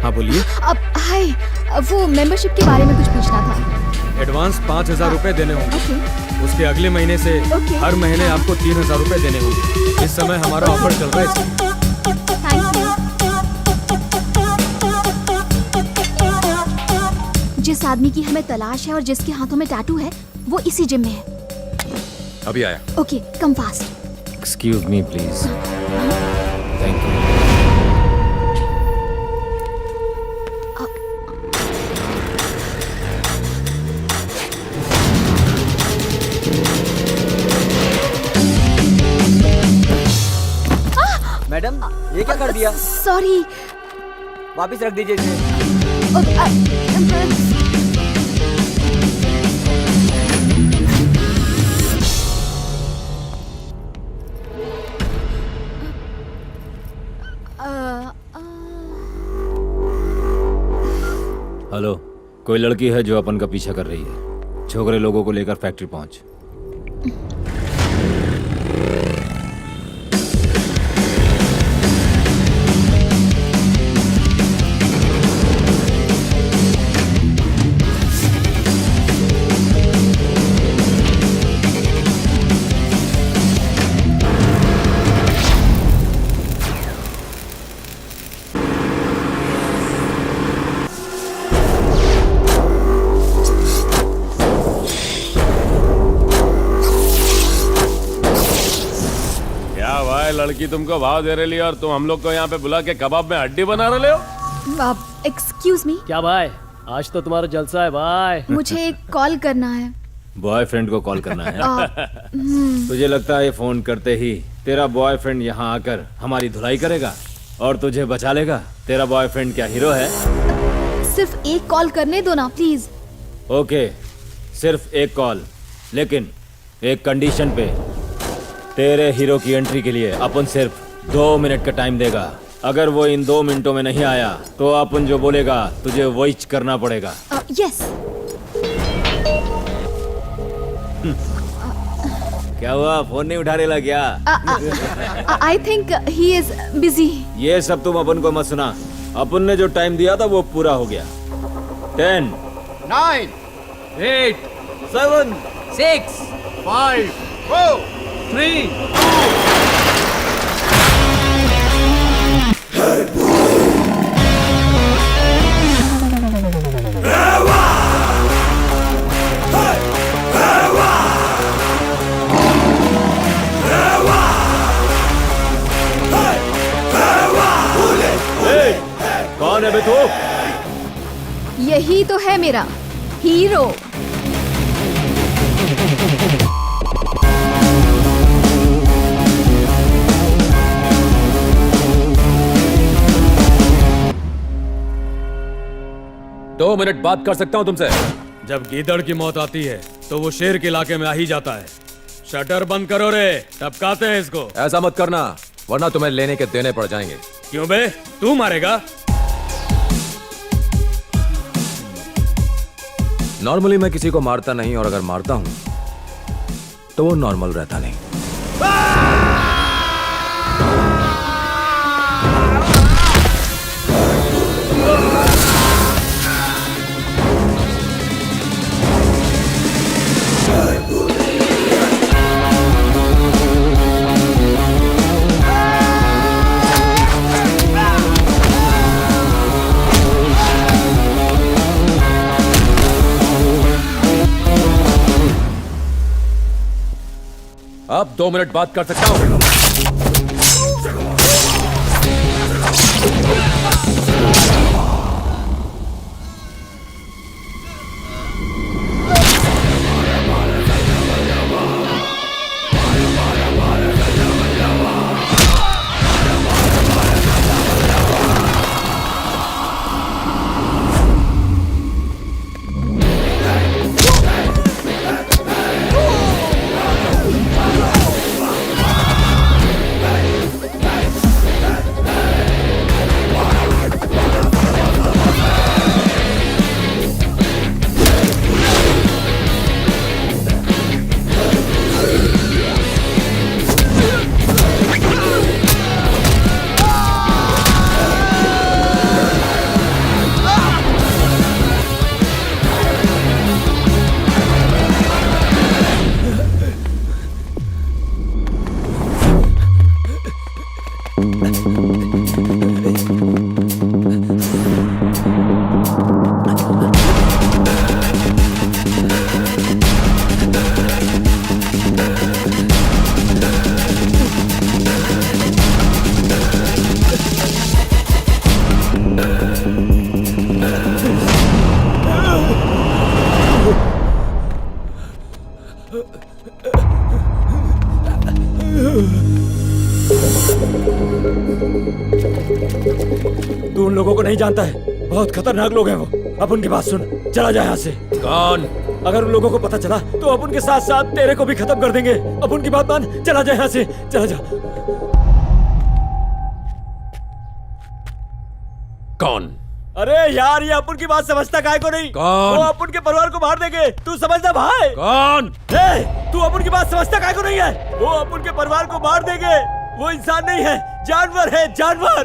हाँ बोलिए। अब हाय, वो मेंबरशिप के बारे में कुछ पूछना था। एडवांस 5,000 रुपए देने होंगे। ओके। उसके अगले महीने से ओके। हर महीने आपको 3,000 रुपए देने होंगे। इस समय हमारा ऑफर चल रहा है इसलिए। Thank you. जिस आदमी की हमें तलाश है और जिसके हाथों में टैटू है, वो इसी जिम में है। अभी आया। Okay, come fast. Excuse me please. Thank you. Madam, ये क्या कर दिया? सॉरी। वापिस रख दीजिए इसे। हेलो, कोई लड़की है जो अपन का पीछा कर रही है। छोकरे लोगों को लेकर फैक्ट्री पहुंच। लड़की तुमको भाव दे रही है और तुम हम लोग को यहाँ पे बुला के कबाब में हड्डी बना रहे हो। Excuse me. क्या भाई, आज तो तुम्हारा जलसा है भाई। मुझे कॉल करना है। बॉयफ्रेंड को कॉल करना है। तुझे लगता है ये फोन करते ही तेरा बॉयफ्रेंड यहाँ आकर हमारी धुलाई करेगा और तुझे बचा लेगा? तेरा बॉयफ्रेंड क्या हीरो है? सिर्फ एक कॉल करने दो ना प्लीज। ओके, सिर्फ एक कॉल, लेकिन एक कंडीशन पे। तेरे हीरो की एंट्री के लिए अपन सिर्फ 2 मिनट का टाइम देगा। अगर वो इन 2 मिनटों में नहीं आया तो अपन जो बोलेगा तुझे वही करना पड़ेगा। यस। क्या हुआ, फोन नहीं उठा रहा क्या? I think he is busy. ये सब तुम अपन को मत सुना। अपन ने जो टाइम दिया था वो पूरा हो गया। 10 9 8 7 6 5 4 3 कौन है बे तू? यही तो है मेरा हीरो। दो मिनट बात कर सकता हूं तुमसे? जब गीदड़ की मौत आती है तो वो शेर के इलाके में आ ही जाता है। शटर बंद करो रे, टपकाते हैं इसको। ऐसा मत करना वरना तुम्हें लेने के देने पड़ जाएंगे। क्यों बे, तू मारेगा? नॉर्मली मैं किसी को मारता नहीं, और अगर मारता हूं तो वो नॉर्मल रहता नहीं। अब 2 मिनट बात कर सकता हूं। नहीं जानता है, बहुत खतरनाक लोग हैं वो। अब उनकी बात सुन, चला जाए यहाँ से। कौन? अगर उन लोगों को पता चला तो अब उनके साथ साथ तेरे को भी खत्म कर देंगे। अब उनकी बात मान, चला जाए यहाँ से, चला जा। कौन? अरे यार, ये अपुन की बात समझता काहे को नहीं? कौन? वो अपुन के परिवार को मार देंगे, तू समझना भाई। कौन? तू अपुन की बात समझता काहे को नहीं है? वो अपुन के परिवार को मार देंगे। वो इंसान नहीं है, जानवर है, जानवर।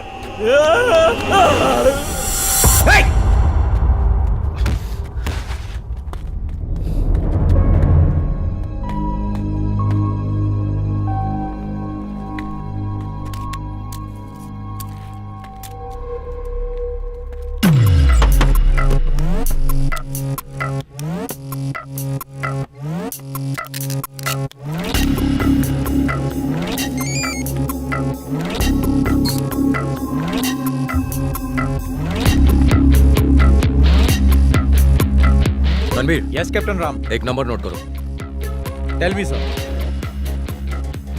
रणबीर। Yes captain Ram. एक नंबर नोट करो। Tell me sir.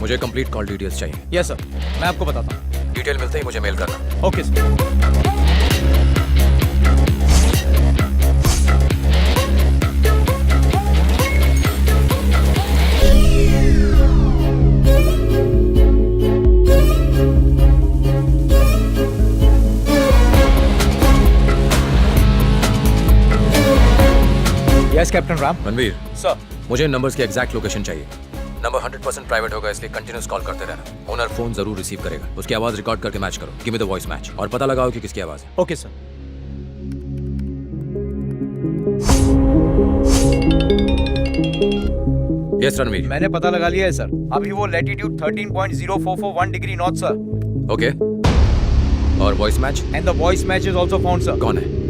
मुझे कंप्लीट कॉल डिटेल्स चाहिए। यस सर, मैं आपको बताता हूँ। डिटेल मिलते ही मुझे मेल करना। Okay sir. Yes captain Ram. Ranbir sir, मुझे नंबर्स की एग्जैक्ट लोकेशन चाहिए। नंबर 100% प्राइवेट होगा, इसलिए कंटिन्यूस कॉल करते रहना। ओनर फोन जरूर रिसीव करेगा, उसकी आवाज रिकॉर्ड करके मैच करो। Give me the voice match और पता लगाओ कि किसकी आवाज है। Okay sir. यस रणबीर। मैंने पता लगा लिया है सर। अभी वो latitude 13.0441 degree north sir. Okay, और voice match? And the voice match is also found sir. कौन है?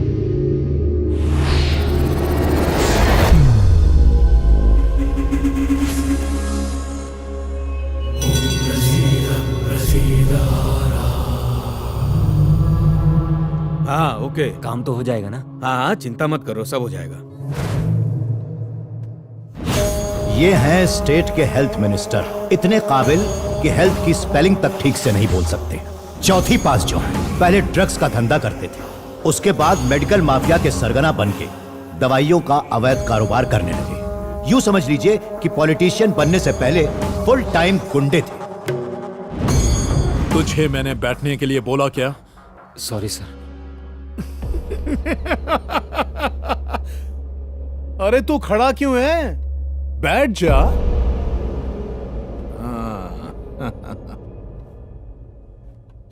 हाँ ओके, काम तो हो जाएगा ना? हाँ, चिंता मत करो, सब हो जाएगा। ये हैं स्टेट के हेल्थ मिनिस्टर, इतने काबिल कि हेल्थ की स्पेलिंग तक ठीक से नहीं बोल सकते। चौथी पास जो है, पहले ड्रग्स का धंधा करते थे, उसके बाद मेडिकल माफिया के सरगना बन के दवाइयों का अवैध कारोबार करने लगे। यूं समझ लीजिए कि पॉलिटिशियन बनने से पहले फुल टाइम गुंडे थे। तुझे मैंने बैठने के लिए बोला क्या? Sorry sir. अरे तू खड़ा क्यों है? बैठ जा।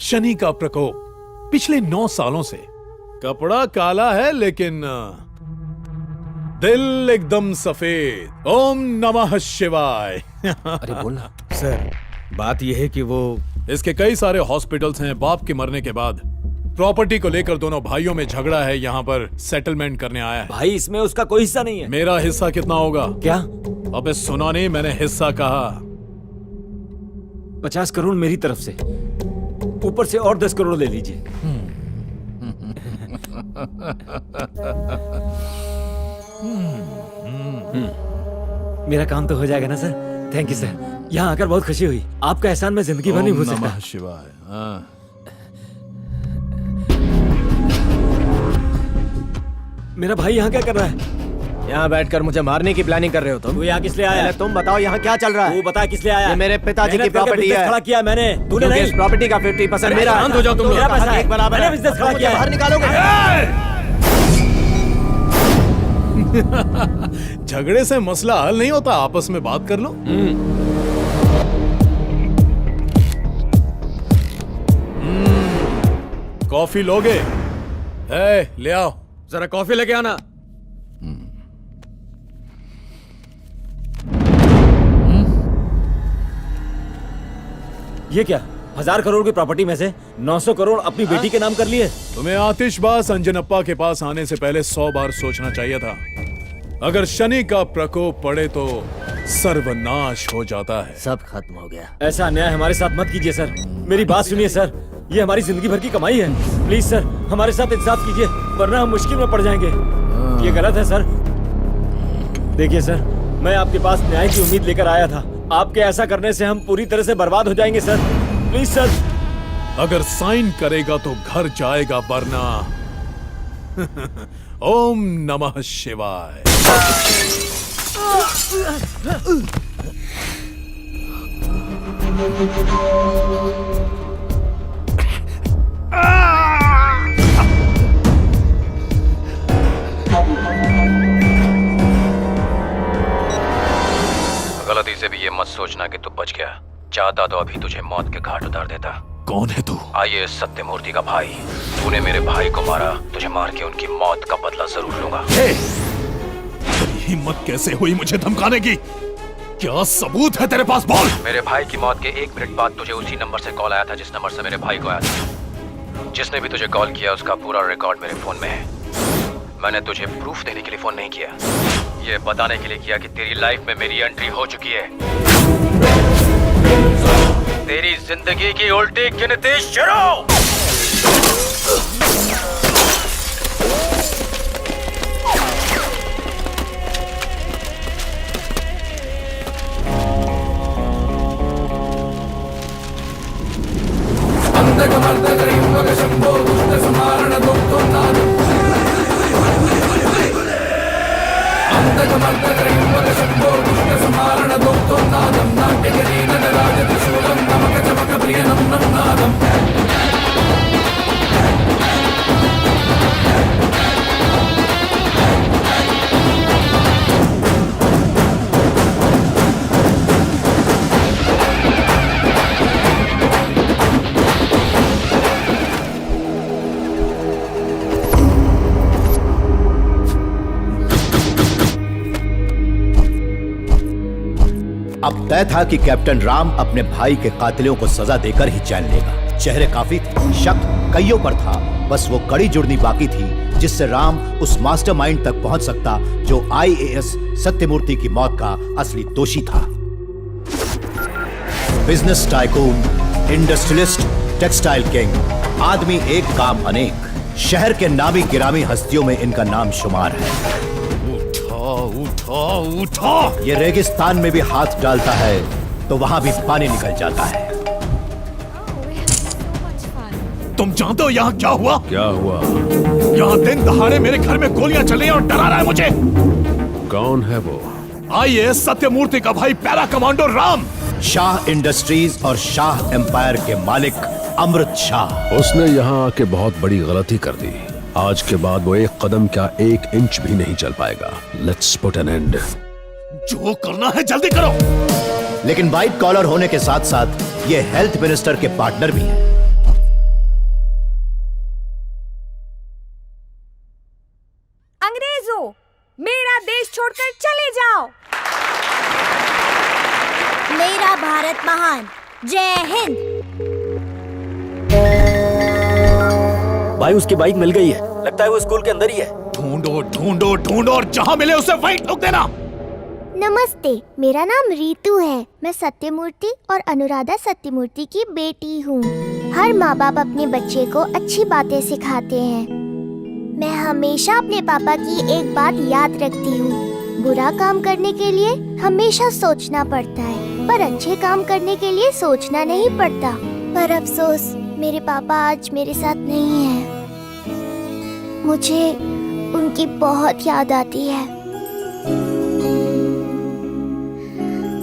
शनि का प्रकोप पिछले 9 सालों से। कपड़ा काला है लेकिन दिल एकदम सफेद। ओम नमः शिवाय। अरे बोलना। सर, बात यह है कि वो इसके कई सारे हॉस्पिटल्स हैं। बाप के मरने के बाद प्रॉपर्टी को लेकर दोनों भाइयों में झगड़ा है। यहाँ पर सेटलमेंट करने आया है। भाई, इसमें उसका कोई हिस्सा नहीं है। मेरा हिस्सा कितना होगा? क्या? अबे सुना नहीं, मैंने हिस्सा कहा। 50 करोड़ मेरी तरफ से, ऊपर से और 10 करोड़ ले लीजिए। मेरा काम तो हो जाएगा ना सर? थैंक यू सर, यहाँ आकर बहुत खुशी हुई। आपका एहसान मैं जिंदगी भर नहीं भूल सकता। शिवाय। मेरा भाई यहाँ क्या कर रहा है? यहाँ बैठकर मुझे मारने की प्लानिंग कर रहे हो तुम? तू यहाँ किस लिए आया? तुम बताओ यहाँ क्या चल रहा है? तू बता किस लिए आया? ये मेरे पिताजी की मेहनत करके प्रॉपर्टी बिजनेस है। खड़ा किया मैंने, तूने नहीं। इस प्रॉपर्टी का 50% मेरा है। शांत हो जाओ तुम लोग। मेरा पैसा है, एक बराबर है। मैंने बिजनेस खड़ा किया है। बाहर निकालोगे? झगड़े से मसला हल नहीं होता, आपस में बात कर लो। कॉफी लोगे? ले आओ। जरा कॉफी लेके आना। ये क्या? 1000 करोड़ की प्रॉपर्टी में से 900 करोड़ अपनी बेटी के नाम कर लिए? तुम्हें आतिशबाज अंजनप्पा के पास आने से पहले 100 बार सोचना चाहिए था। अगर शनि का प्रकोप पड़े तो सर्वनाश हो जाता है। सब खत्म हो गया। ऐसा अन्याय हमारे साथ मत कीजिए सर। मेरी बात सुनिए सर, ये हमारी जिंदगी भर की कमाई है। प्लीज सर, हमारे साथ इंसाफ कीजिए, वरना हम मुश्किल में पड़ जाएंगे। ये गलत है सर। देखिए सर, मैं आपके पास न्याय की उम्मीद लेकर आया था। आपके ऐसा करने से हम पूरी तरह से बर्बाद हो जाएंगे सर। Please sir. अगर साइन करेगा तो घर जाएगा, वरना ओम नमः शिवाय। गलती से भी ये मत सोचना कि तू बच गया। चाहता तो अभी तुझे मौत के घाट उतार देता। कौन है तू? आईएएस सत्यमूर्ति का भाई। तूने मेरे भाई को मारा, तुझे मार के उनकी मौत का बदला जरूर लूंगा। तेरी हिम्मत कैसे हुई मुझे धमकाने की? क्या सबूत है तेरे पास? बोल। मेरे भाई की मौत के 1 मिनट बाद तुझे उसी नंबर से कॉल आया था जिस नंबर से मेरे भाई को आया था। जिसने भी तुझे कॉल किया उसका पूरा रिकॉर्ड मेरे फोन में है। मैंने तुझे प्रूफ देने के लिए फोन नहीं किया, ये बताने के लिए किया कि तेरी लाइफ में मेरी एंट्री हो चुकी है। तेरी जिंदगी की उल्टी गिनती शुरू। अब तय था कि कैप्टन राम अपने भाई के कातिलों को सजा देकर ही चैन लेगा। चेहरे काफी थे, शक कईयों पर था, बस वो कड़ी जुड़नी बाकी थी जिससे राम उस मास्टरमाइंड तक पहुंच सकता जो आईएएस सत्यमूर्ति की मौत का असली दोषी था। Business tycoon, industrialist, textile king, आदमी एक काम अनेक, शहर के नामी गिरामी हस्तियों में इनका नाम शुमार है। उठा उठा। ये रेगिस्तान में भी हाथ डालता है तो वहां भी पानी निकल जाता है। तुम जानते हो यहाँ क्या हुआ? क्या हुआ? यहाँ दिन दहाड़े मेरे घर में गोलियां चल रही हैं और डरा रहा है मुझे। कौन है वो? आईएएस सत्यमूर्ति का भाई para commando Ram. Shah industries और शाह एम्पायर के मालिक अमृत शाह। उसने यहाँ आके बहुत बड़ी गलती कर दी। आज के बाद वो एक कदम क्या 1 इंच भी नहीं चल पाएगा। Let's put an end. जो करना है जल्दी करो। लेकिन व्हाइट कॉलर होने के साथ साथ ये हेल्थ मिनिस्टर के पार्टनर भी हैं। अंग्रेजों, मेरा देश छोड़कर चले जाओ। मेरा भारत महान। जय हिंद। भाई उसकी बाइक मिल गई है, लगता है वो स्कूल के अंदर ही है। ढूंढो ढूंढो ढूंढो और जहां मिले उसे वहीं ठोक देना। नमस्ते, मेरा नाम रीतू है। मैं सत्यमूर्ति और अनुराधा सत्यमूर्ति की बेटी हूँ। हर माँ बाप अपने बच्चे को अच्छी बातें सिखाते हैं। मैं हमेशा अपने पापा की एक बात याद रखती हूँ, बुरा काम करने के लिए हमेशा सोचना पड़ता है, पर अच्छे काम करने के लिए सोचना नहीं पड़ता। पर अफसोस मेरे पापा आज मेरे साथ नहीं हैं। मुझे उनकी बहुत याद आती है।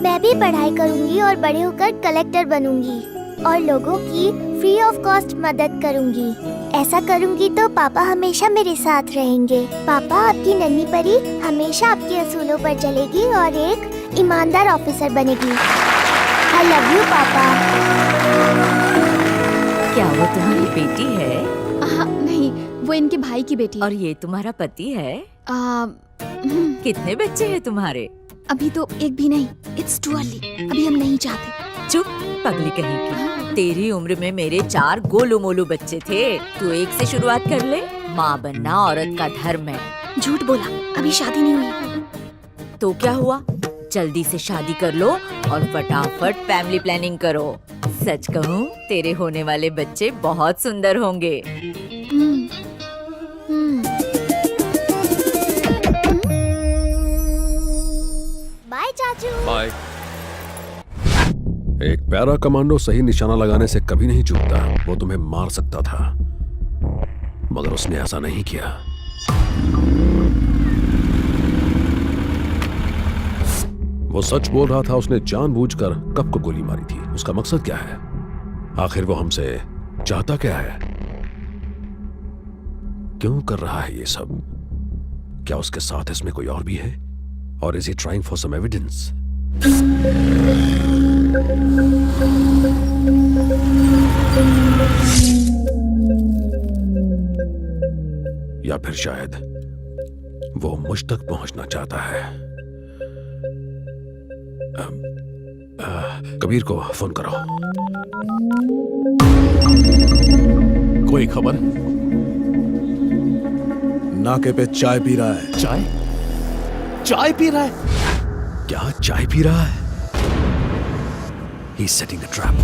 मैं भी पढ़ाई करूंगी और बड़े होकर कलेक्टर बनूंगी और लोगों की फ्री ऑफ कॉस्ट मदद करूंगी। ऐसा करूंगी तो पापा हमेशा मेरे साथ रहेंगे। पापा, आपकी नन्ही परी हमेशा आपके असूलों पर चलेगी और एक ईमानदार ऑफिसर बनेगी। आई लव यू पापा। क्या वो तुम्हारी बेटी है? नहीं, वो इनके भाई की बेटी। और ये तुम्हारा पति है? कितने बच्चे हैं तुम्हारे? अभी तो एक भी नहीं। It's too early. अभी हम नहीं चाहते। चुप, पगली कहीं की। तेरी उम्र में मेरे 4 गोलू मोलू बच्चे थे। तू एक से शुरुआत कर ले। माँ बनना औरत का धर्म है। झूठ बोला, अभी शादी नहीं हुई। तो क्या हुआ? जल्दी से शादी कर लो और फटाफट फैमिली प्लानिंग करो। सच कहूँ, तेरे होने वाले बच्चे बहुत सुंदर होंगे। बाय चाचू। बाय। एक पैरा कमांडो सही निशाना लगाने से कभी नहीं चूकता। वो तुम्हें मार सकता था, मगर उसने ऐसा नहीं किया। वो सच बोल रहा था। उसने जानबूझकर कब को गोली मारी थी। उसका मकसद क्या है? आखिर वो हमसे चाहता क्या है? क्यों कर रहा है ये सब? क्या उसके साथ इसमें कोई और भी है? और is he trying for some evidence? या फिर शायद वो मुझ तक पहुंचना चाहता है। कबीर को फोन करो। कोई खबर? नाके पे चाय पी रहा है। चाय? चाय पी रहा है? क्या चाय पी रहा है? He's setting a trap.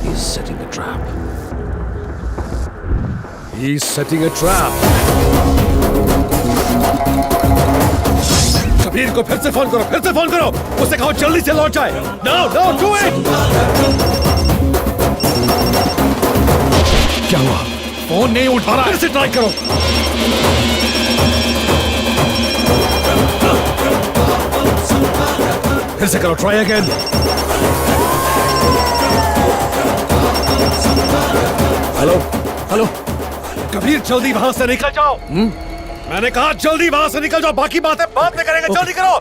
He's setting a trap. He's setting a trap. Kabir को फिर से फोन करो, फिर से फोन करो। उसे कहो जल्दी से लौट जाए। No, no, do it! क्या हुआ? फोन नहीं उठा रहा। फिर से ट्राई करो। फिर से करो, try again. Hello hello Kabir, जल्दी वहां से निकल जाओ। मैंने कहा जल्दी वहां से निकल जाओ। बाकी बातें बाद में करेंगे। जल्दी करो।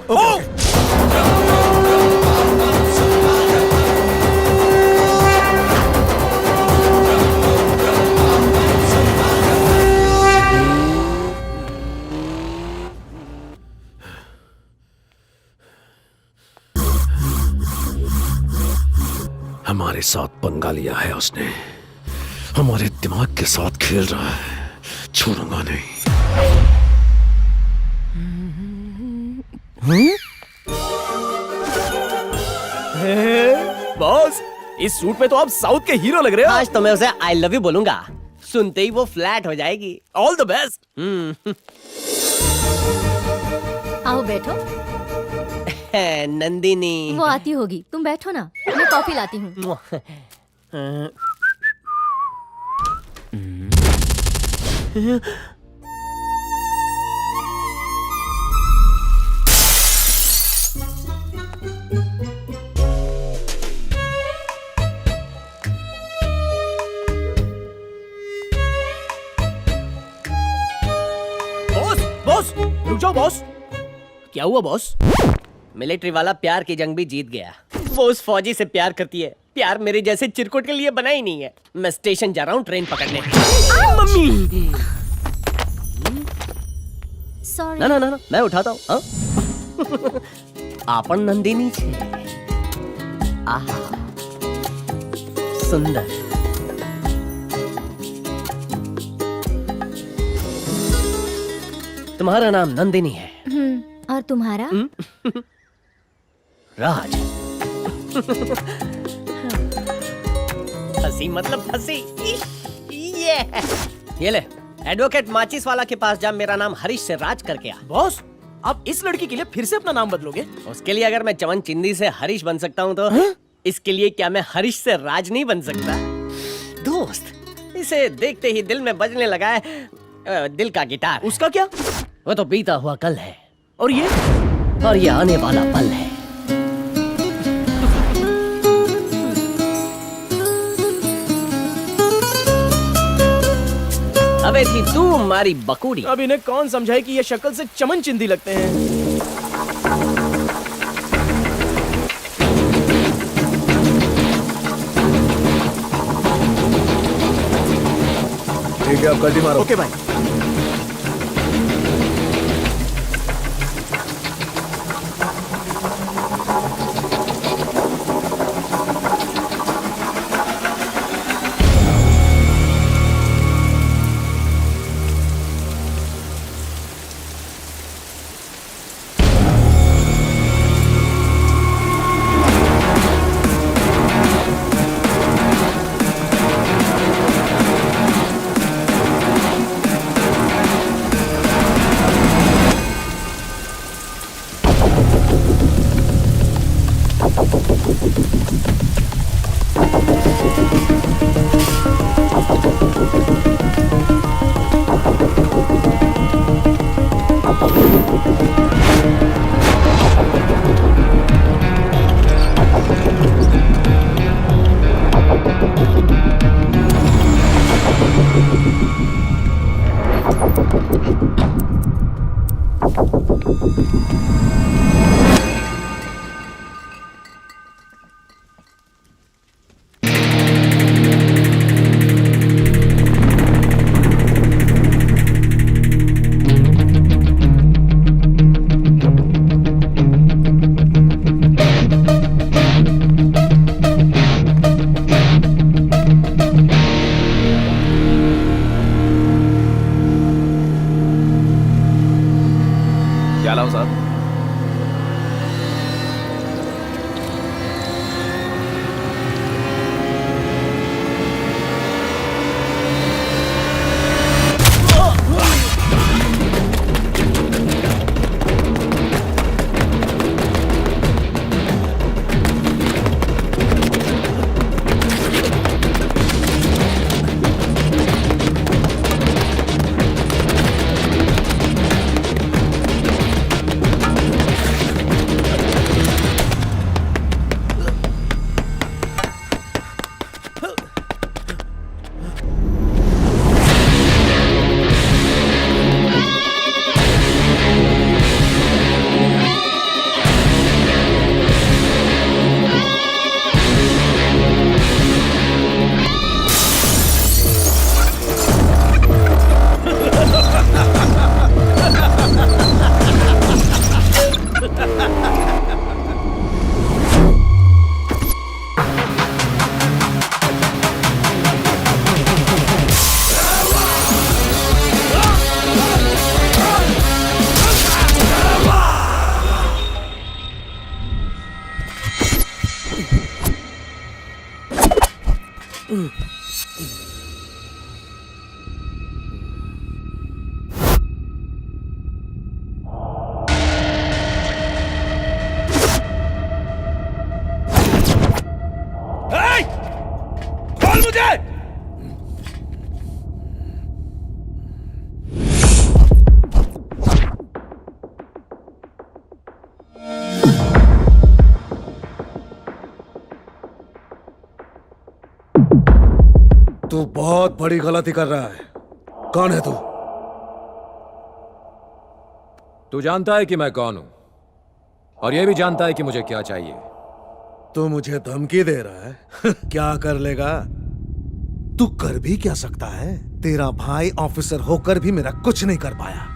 हमारे साथ पंगा लिया है उसने। हमारे दिमाग के साथ खेल रहा है। छोड़ूंगा नहीं। बॉस, इस सूट में तो आप साउथ के हीरो लग रहे हो। आज तो मैं उसे आई लव यू बोलूंगा। सुनते ही वो फ्लैट हो जाएगी। All the best. आओ बैठो। नंदिनी। वो आती होगी, तुम बैठो ना, मैं कॉफी लाती हूँ। बॉस, रुक जाओ बॉस। क्या हुआ बॉस? मिलिट्री वाला प्यार की जंग भी जीत गया। वो उस फौजी से प्यार करती है। प्यार मेरे जैसे चिरकुट के लिए बना ही नहीं है। मैं स्टेशन जा रहा हूँ ट्रेन पकड़ने। मम्मी। सॉरी। ना ना ना, मैं उठाता हूँ। आपन नंदिनी छे। आहा, सुंदर। तुम्हारा नाम नंदिनी है। और तुम्हारा? राज। हंसी मतलब हंसी। ये ले, एडवोकेट माचिस वाला के पास जा। मेरा नाम हरीश से राज करके आ। बॉस, आप इस लड़की के लिए फिर से अपना नाम बदलोगे? उसके लिए अगर मैं चमन चिंदी से हरीश बन सकता हूँ तो इसके लिए क्या मैं हरीश से राज नहीं बन सकता? दोस्त, इसे देखते ही दिल में बजने लगा है दिल का गिटार। उसका क्या? वो तो बीता हुआ कल है। और ये आने वाला पल है। अबे थी तू हमारी बकूड़ी। अब इन्हें कौन समझाए कि ये शक्ल से चमन चिंदी लगते हैं। ठीक है, अब गड्डी मारो। ओके भाई। क्या लाऊं साहब? खोल मुझे! तू बहुत बड़ी गलती कर रहा है। कौन है तू? तू जानता है कि मैं कौन हूं और यह भी जानता है कि मुझे क्या चाहिए। तू मुझे धमकी दे रहा है? क्या कर लेगा? तू कर भी क्या सकता है? तेरा भाई ऑफिसर होकर भी मेरा कुछ नहीं कर पाया।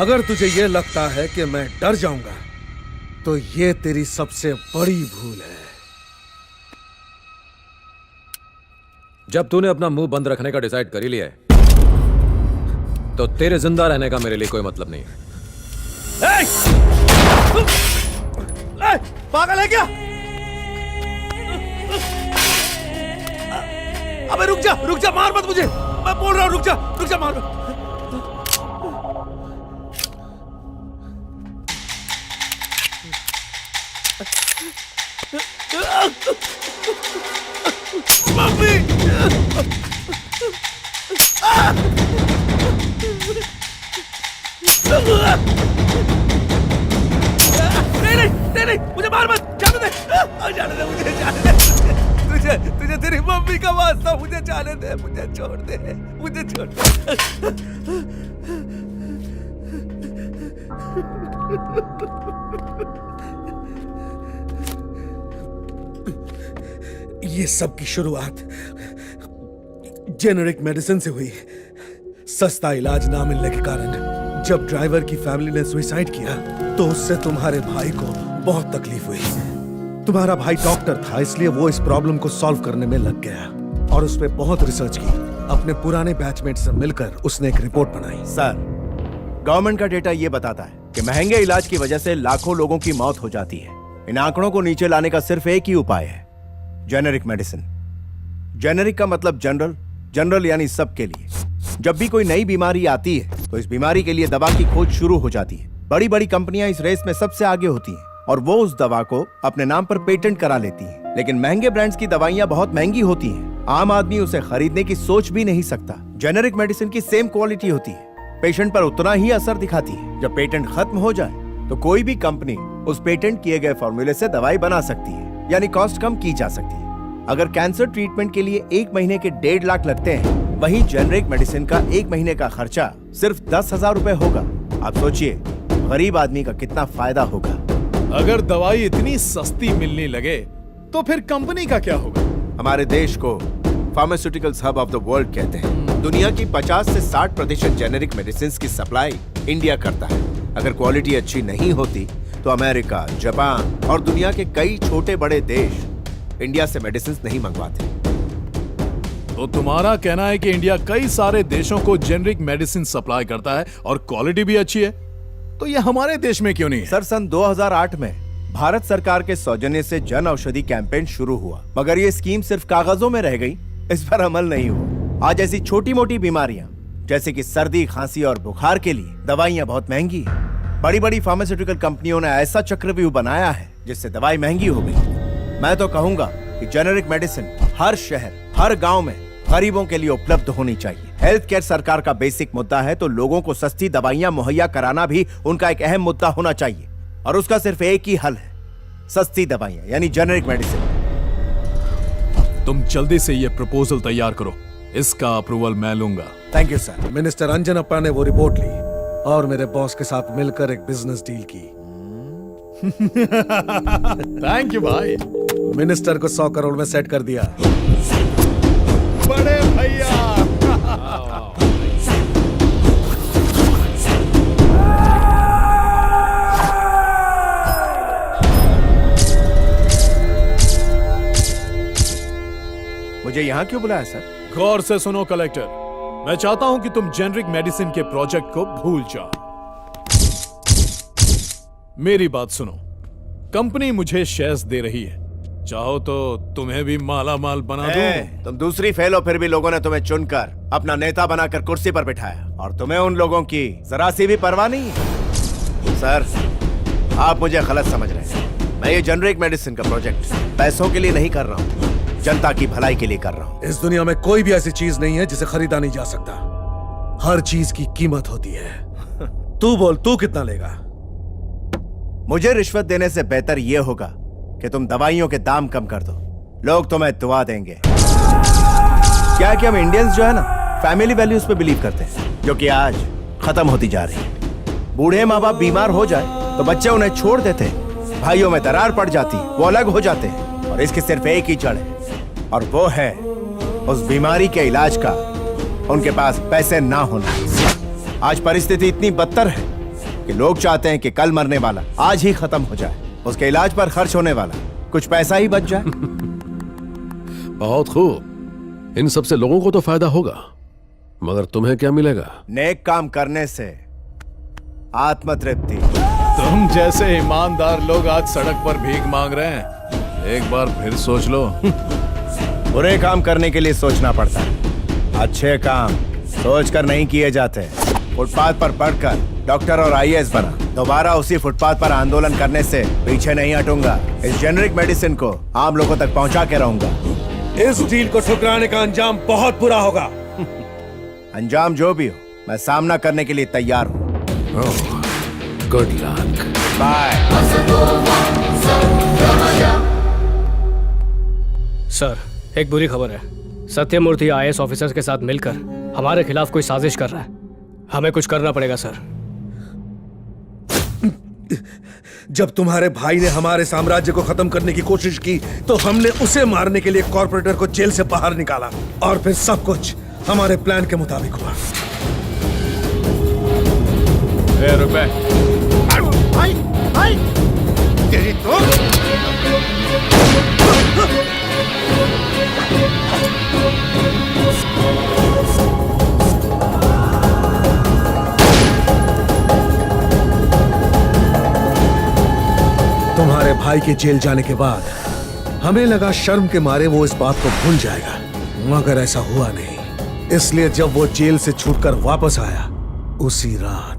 अगर तुझे यह लगता है कि मैं डर जाऊंगा तो यह तेरी सबसे बड़ी भूल है। जब तूने अपना मुंह बंद रखने का डिसाइड कर ही लिया है तो तेरे जिंदा रहने का मेरे लिए कोई मतलब नहीं है। पागल है क्या? अबे रुक जा, मार मत मुझे। मैं बोल रहा हूं रुक जा, मार मत। मम्मी! नहीं, मुझे मार मत, जाने दे मुझे, तुझे तेरी मम्मी का वास्ता, मुझे जाने दे, मुझे छोड़ दे। ये सब की शुरुआत जेनेरिक मेडिसिन से हुई। सस्ता इलाज ना मिलने के कारण जब ड्राइवर की फैमिली ने सुसाइड किया तो उससे तुम्हारे भाई को बहुत तकलीफ हुई। तुम्हारा भाई डॉक्टर था, इसलिए वो इस प्रॉब्लम को सॉल्व करने में लग गया और उस पर बहुत रिसर्च की। अपने पुराने बैचमेट से मिलकर उसने एक रिपोर्ट बनाई। सर, गवर्नमेंट का डेटा ये बताता है कि महंगे इलाज की वजह से लाखों लोगों की मौत हो जाती है। इन आंकड़ों को नीचे लाने का सिर्फ एक ही उपाय है, जेनेरिक मेडिसिन। जेनेरिक का मतलब जनरल, जनरल यानी सबके लिए। जब भी कोई नई बीमारी आती है तो इस बीमारी के लिए दवा की खोज शुरू हो जाती है। बड़ी बड़ी कंपनियां इस रेस में सबसे आगे होती हैं और वो उस दवा को अपने नाम पर पेटेंट करा लेती हैं। लेकिन महंगे ब्रांड्स की दवाइयां बहुत महंगी होती हैं, आम आदमी उसे खरीदने की सोच भी नहीं सकता। जेनेरिक मेडिसिन की सेम क्वालिटी होती है, पेशेंट पर उतना ही असर दिखाती है। जब पेटेंट खत्म हो जाए तो कोई भी कंपनी उस पेटेंट किए गए फॉर्मूले से दवाई बना सकती है, यानी कॉस्ट कम की जा सकती है। अगर कैंसर ट्रीटमेंट के लिए 1 महीने के 1.5 लाख लगते हैं, वहीं जेनरिक मेडिसिन का 1 महीने का खर्चा सिर्फ 10,000 रुपए होगा। आप सोचिए गरीब आदमी का कितना फायदा होगा। अगर दवाई इतनी सस्ती मिलने लगे तो फिर कंपनी का क्या होगा? हमारे देश को pharmaceuticals hub of the world कहते हैं। दुनिया की 50 से 60% जेनेरिक मेडिसिन की सप्लाई इंडिया करता है। अगर क्वालिटी अच्छी नहीं होती तो अमेरिका, जापान और दुनिया के कई छोटे बड़े देश इंडिया से मेडिसिन नहीं मंगवाते। तो तुम्हारा कहना है कि इंडिया कई सारे देशों को जेनेरिक मेडिसिन सप्लाई करता है और क्वालिटी भी अच्छी है, तो ये हमारे देश में क्यों नहीं है? सर, सन 2008 में भारत सरकार के सौजन्य से जन औषधि कैंपेन शुरू हुआ, मगर ये स्कीम सिर्फ कागजों में रह गई, इस पर अमल नहीं हुआ। आज ऐसी छोटी मोटी बीमारियां जैसे कि सर्दी, खांसी और बुखार के लिए दवाइयां बहुत महंगी हैं। बड़ी बड़ी फार्मास्यूटिकल कंपनियों ने ऐसा चक्रव्यूह बनाया है जिससे दवाई महंगी हो गई। मैं तो कहूंगा कि जेनेरिक मेडिसिन हर शहर, हर गांव में गरीबों के लिए उपलब्ध होनी चाहिए। हेल्थ केयर सरकार का बेसिक मुद्दा है, तो लोगों को सस्ती दवाइयां मुहैया कराना भी उनका एक अहम मुद्दा होना चाहिए, और उसका सिर्फ एक ही हल है, सस्ती दवाइयां यानी जेनेरिक मेडिसिन। तुम जल्दी से ये प्रपोजल तैयार करो, इसका अप्रूवल मैं लूंगा। Thank you sir. Minister Anjanappa ने वो रिपोर्ट ली और मेरे बॉस के साथ मिलकर एक बिजनेस डील की। थैंक यू भाई। मिनिस्टर को 100 करोड़ में सेट कर दिया। बड़े भैया। मुझे यहाँ क्यों बुलाया सर? गौर से सुनो कलेक्टर, मैं चाहता हूं कि तुम जेनेरिक मेडिसिन के प्रोजेक्ट को भूल जाओ। मेरी बात सुनो, कंपनी मुझे शेयर्स दे रही है, चाहो तो तुम्हें भी माला माल बना दूं। तुम दूसरी फेल हो, फिर भी लोगों ने तुम्हें चुनकर अपना नेता बनाकर कुर्सी पर बिठाया, और तुम्हें उन लोगों की जरा सी भी परवाह नहीं है। सर, आप मुझे गलत समझ रहे हैं। मैं ये जेनेरिक मेडिसिन का प्रोजेक्ट पैसों के लिए नहीं कर रहा हूँ, जनता की भलाई के लिए कर रहा हूँ। इस दुनिया में कोई भी ऐसी चीज नहीं है जिसे खरीदा नहीं जा सकता। हर चीज की कीमत होती है। तू बोल, तू कितना लेगा? मुझे रिश्वत देने से बेहतर यह होगा कि तुम दवाइयों के दाम कम कर दो, लोग तुम्हें दुआ देंगे। क्या कि हम इंडियंस जो है ना, फैमिली वैल्यूज पे बिलीव करते हैं, जो कि आज खत्म होती जा रही है। बूढ़े माँ बाप बीमार हो जाए तो बच्चे उन्हें छोड़ देते हैं, भाइयों में दरार पड़ जाती, वो अलग हो जाते हैं, और इसकी सिर्फ एक ही जड़ है, और वो है उस बीमारी के इलाज का उनके पास पैसे ना होना। आज परिस्थिति इतनी बदतर है कि लोग चाहते हैं कि कल मरने वाला आज ही खत्म हो जाए, उसके इलाज पर खर्च होने वाला कुछ पैसा ही बच जाए। बहुत खूब, इन सबसे लोगों को तो फायदा होगा, मगर तुम्हें क्या मिलेगा? नेक काम करने से आत्मतृप्ति। तुम जैसे ईमानदार लोग आज सड़क पर भीख मांग रहे हैं, एक बार फिर सोच लो। बुरे काम करने के लिए सोचना पड़ता है, अच्छे काम सोचकर नहीं किए जाते। फुटपाथ पर पढ़कर डॉक्टर और आईएएस बना, दोबारा उसी फुटपाथ पर आंदोलन करने से पीछे नहीं हटूंगा। इस जेनेरिक मेडिसिन को आम लोगों तक पहुंचा के रहूंगा। इस डील को ठुकराने का अंजाम बहुत बुरा होगा। अंजाम जो भी हो, मैं सामना करने के लिए तैयार हूँ। Good luck. बाय। सर, एक बुरी खबर है। सत्यमूर्ति आईएएस ऑफिसर्स के साथ मिलकर हमारे खिलाफ कोई साजिश कर रहा है। हमें कुछ करना पड़ेगा सर। जब तुम्हारे भाई ने हमारे साम्राज्य को खत्म करने की कोशिश की तो हमने उसे मारने के लिए कॉर्पोरेटर को जेल से बाहर निकाला, और फिर सब कुछ हमारे प्लान के मुताबिक हुआ। रुपए भाई, भाई, तेरी तो तुम्हारे भाई के जेल जाने के बाद हमें लगा शर्म के मारे वो इस बात को भूल जाएगा, मगर ऐसा हुआ नहीं। इसलिए जब वो जेल से छूटकर वापस आया, उसी रात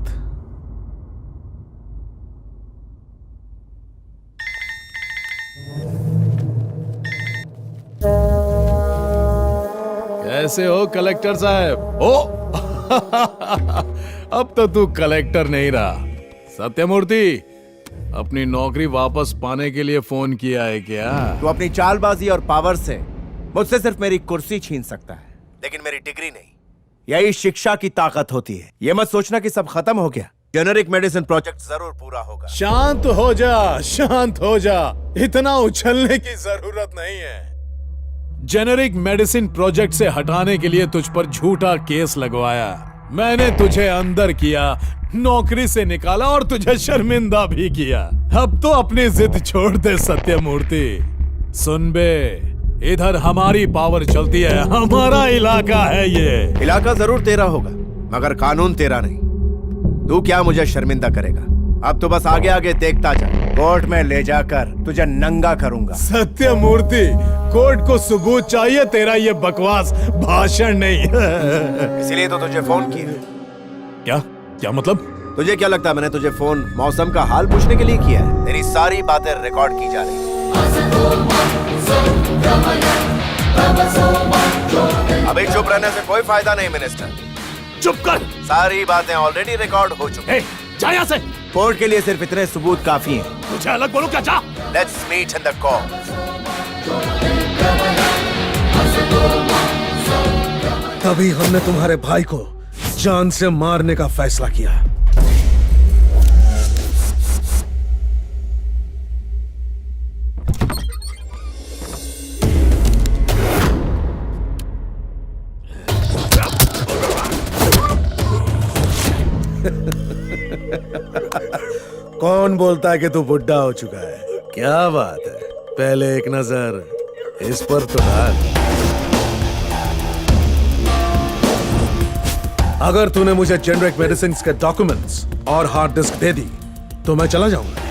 कैसे हो कलेक्टर साहब? ओ अब तो तू कलेक्टर नहीं रहा। सत्यमूर्ति, अपनी नौकरी वापस पाने के लिए फोन किया है क्या? तू अपनी चालबाजी और पावर से मुझसे सिर्फ मेरी कुर्सी छीन सकता है, लेकिन मेरी डिग्री नहीं। यही शिक्षा की ताकत होती है। ये मत सोचना कि सब खत्म हो गया। जेनेरिक मेडिसिन प्रोजेक्ट जरूर पूरा होगा। शांत हो जा, शांत हो जा। इतना उछलने की जरूरत नहीं है। जेनेरिक मेडिसिन प्रोजेक्ट से हटाने के लिए तुझ पर झूठा केस लगवाया। मैंने तुझे अंदर किया, नौकरी से निकाला और तुझे शर्मिंदा भी किया। अब तो अपनी जिद छोड़ दे सत्यमूर्ति। सुन बे, इधर हमारी पावर चलती है, हमारा इलाका है ये। इलाका जरूर तेरा होगा, मगर कानून तेरा नहीं। तू क्या मुझे शर्मिंदा करेगा? अब तो बस आगे आगे देखता जा। कोर्ट में ले जाकर तुझे नंगा करूंगा। सत्यमूर्ति, कोर्ट को सबूत चाहिए, तेरा ये बकवास भाषण नहीं। इसीलिए तो तुझे फोन किया। क्या क्या मतलब? तुझे क्या लगता है मैंने तुझे फोन मौसम का हाल पूछने के लिए किया है? तेरी सारी बातें रिकॉर्ड की जा रही हैं। अभी चुप रहने से कोई फायदा नहीं मिनिस्टर। चुप कर। सारी बातें ऑलरेडी रिकॉर्ड हो चुकी हैं। जा यहाँ से। कोर्ट के लिए सिर्फ इतने सबूत काफी हैं। मुझे अलग बोलो क्या? जा। Let's meet in the court. तभी हमने तुम्हारे भाई को जान से मारने का फैसला किया। कौन बोलता है कि तू बुढ़ा हो चुका है? क्या बात है, पहले एक नजर इस पर तो डाल। अगर तूने मुझे जेनेरिक मेडिसिन के डॉक्यूमेंट्स और हार्ड डिस्क दे दी तो मैं चला जाऊंगा।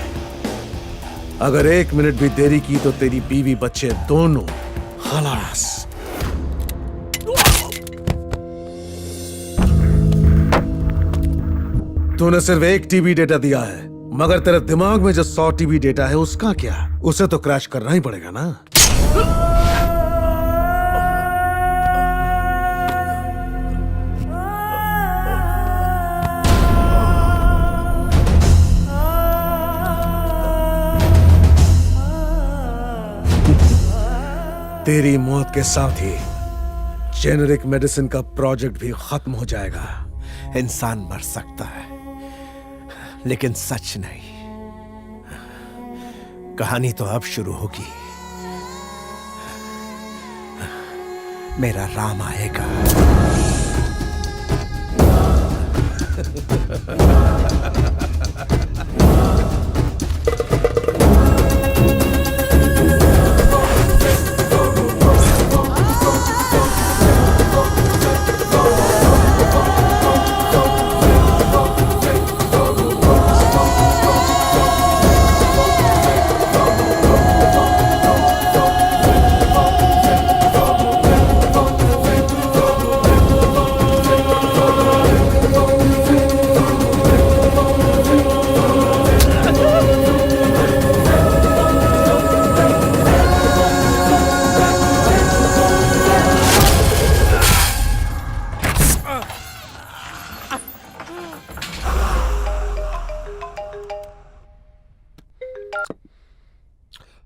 अगर 1 मिनट भी देरी की तो तेरी बीवी बच्चे दोनों खलास। तूने सिर्फ 1 टीबी डेटा दिया है, मगर तेरे दिमाग में जो 100 टीबी डेटा है उसका क्या? उसे तो क्रैश करना ही पड़ेगा ना। तेरी मौत के साथ ही जेनेरिक मेडिसिन का प्रोजेक्ट भी खत्म हो जाएगा। इंसान मर सकता है, लेकिन सच नहीं। कहानी तो अब शुरू होगी। मेरा राम आएगा।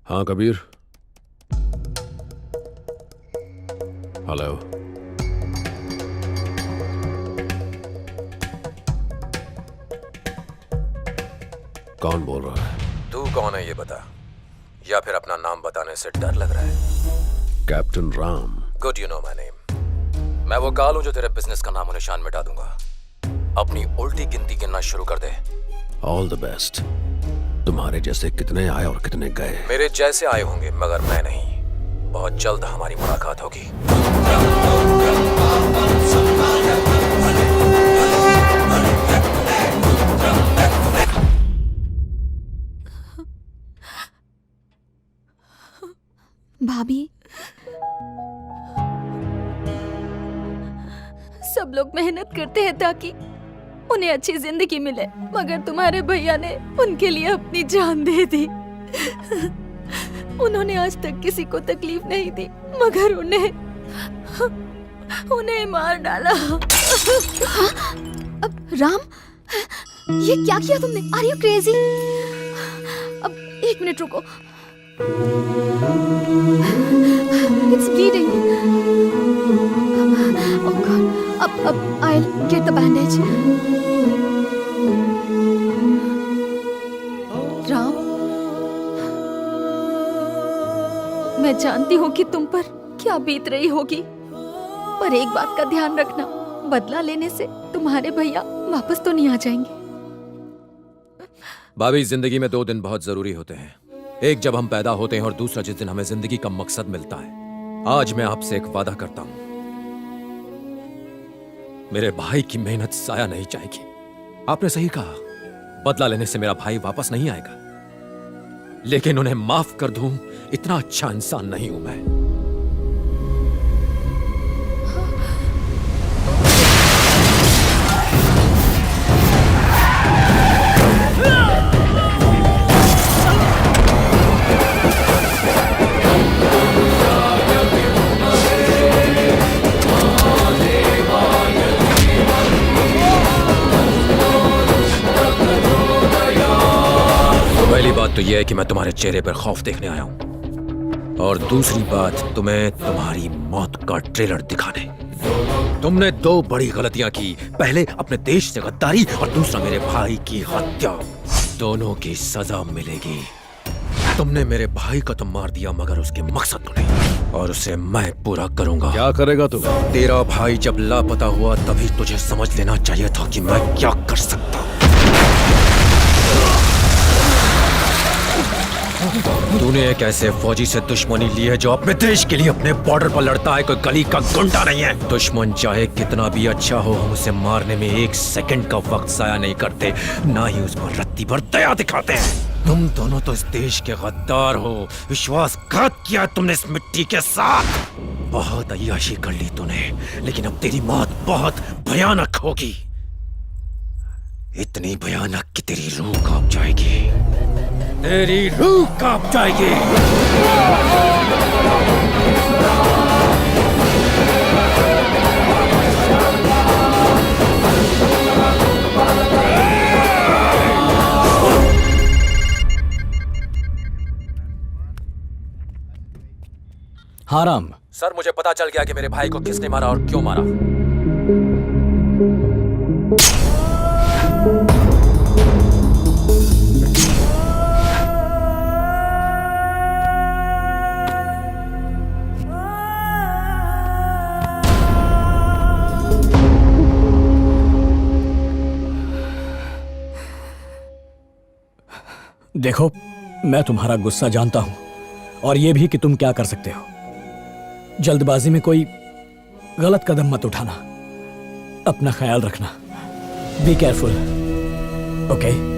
हाँ कबीर। हेलो। कौन बोल रहा है? तू कौन है ये बता, या फिर अपना नाम बताने से डर लग रहा है? Captain Ram. Good, you know my name. मैं वो काल हूं जो तेरे बिजनेस का नामो निशान मिटा दूंगा। अपनी उल्टी गिनती गिनना शुरू कर दे। All the best. तुम्हारे जैसे कितने आए और कितने गए? मेरे जैसे आए होंगे, मगर मैं नहीं। बहुत जल्द हमारी मुलाकात होगी। भाभी, सब लोग मेहनत करते हैं ताकि उन्हें अच्छी जिंदगी मिले, मगर तुम्हारे भैया ने उनके लिए अपनी जान दे दी। उन्होंने आज तक किसी को तकलीफ नहीं दी, मगर उन्हें मार डाला। राम, ये क्या किया तुमने? Are you crazy? अब 1 मिनट रुको। It's bleeding. ओह गॉड, अब I will get the bandage. Ram, मैं जानती हूँ कि तुम पर क्या बीत रही होगी, पर एक बात का ध्यान रखना, बदला लेने से तुम्हारे भैया वापस तो नहीं आ जाएंगे। भाभी, जिंदगी में 2 दिन बहुत जरूरी होते हैं। एक जब हम पैदा होते हैं और दूसरा जिस दिन हमें जिंदगी का मकसद मिलता है। आज मैं आपसे एक वादा करता हूं, मेरे भाई की मेहनत साया नहीं जाएगी। आपने सही कहा, बदला लेने से मेरा भाई वापस नहीं आएगा, लेकिन उन्हें माफ कर दूं, इतना अच्छा इंसान नहीं हूं मैं। पहली बात तो यह है कि मैं तुम्हारे चेहरे पर खौफ देखने आया हूं, और दूसरी बात तुम्हें तुम्हारी मौत का ट्रेलर दिखाने। तुमने 2 बड़ी गलतियां की, पहले अपने देश से गद्दारी और दूसरा मेरे भाई की हत्या। दोनों की सजा मिलेगी। तुमने मेरे भाई को तो मार दिया, मगर उसके मकसद को नहीं, और उसे मैं पूरा करूंगा। क्या करेगा तू? तेरा भाई जब लापता हुआ तभी तुझे समझ लेना चाहिए था कि मैं क्या कर सकता हूं। तूने एक ऐसे फौजी से दुश्मनी ली है जो अपने देश के लिए अपने बॉर्डर पर लड़ता है, कोई गली का गुंडा नहीं है। दुश्मन चाहे कितना भी अच्छा हो, हम उसे मारने में 1 सेकंड का वक्त जाया नहीं करते, ना ही उस पर रत्ती भर दया दिखाते हैं। तुम दोनों तो इस देश के गद्दार हो, विश्वासघात किया तुमने इस मिट्टी के साथ। बहुत अय्याशी कर ली तूने, लेकिन अब तेरी मौत बहुत भयानक होगी, इतनी भयानक कि तेरी रूह कांप जाएगी, तेरी रूह कांप जाएगी। हाँ राम। सर, मुझे पता चल गया कि मेरे भाई को किसने मारा और क्यों मारा। देखो, मैं तुम्हारा गुस्सा जानता हूं, और यह भी कि तुम क्या कर सकते हो। जल्दबाजी में कोई गलत कदम मत उठाना। अपना ख्याल रखना। Be careful, okay?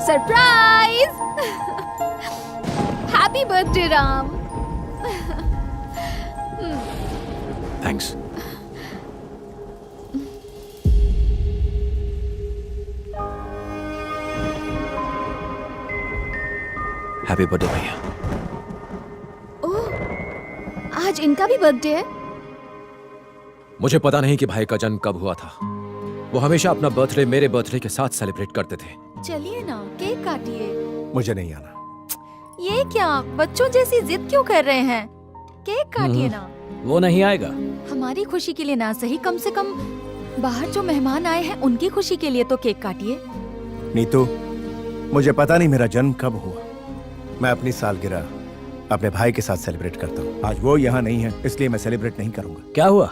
Surprise! Happy birthday Ram. Thanks. Happy birthday भैया। ओह, आज इनका भी बर्थडे है? मुझे पता नहीं कि भाई का जन्म कब हुआ था। वो हमेशा अपना बर्थडे मेरे बर्थडे के साथ सेलिब्रेट करते थे। चलिए ना, केक काटिए। मुझे नहीं आना। ये क्या, बच्चों जैसी जिद क्यों कर रहे हैं? केक काटिए ना। वो नहीं आएगा। हमारी खुशी के लिए ना सही, कम से कम बाहर जो मेहमान आए हैं उनकी खुशी के लिए तो केक काटिए। नीतू, मुझे पता नहीं मेरा जन्म कब हुआ। मैं अपनी सालगिरह अपने भाई के साथ सेलिब्रेट करता हूँ। आज वो यहाँ नहीं है, इसलिए मैं सेलिब्रेट नहीं करूंगा। क्या हुआ?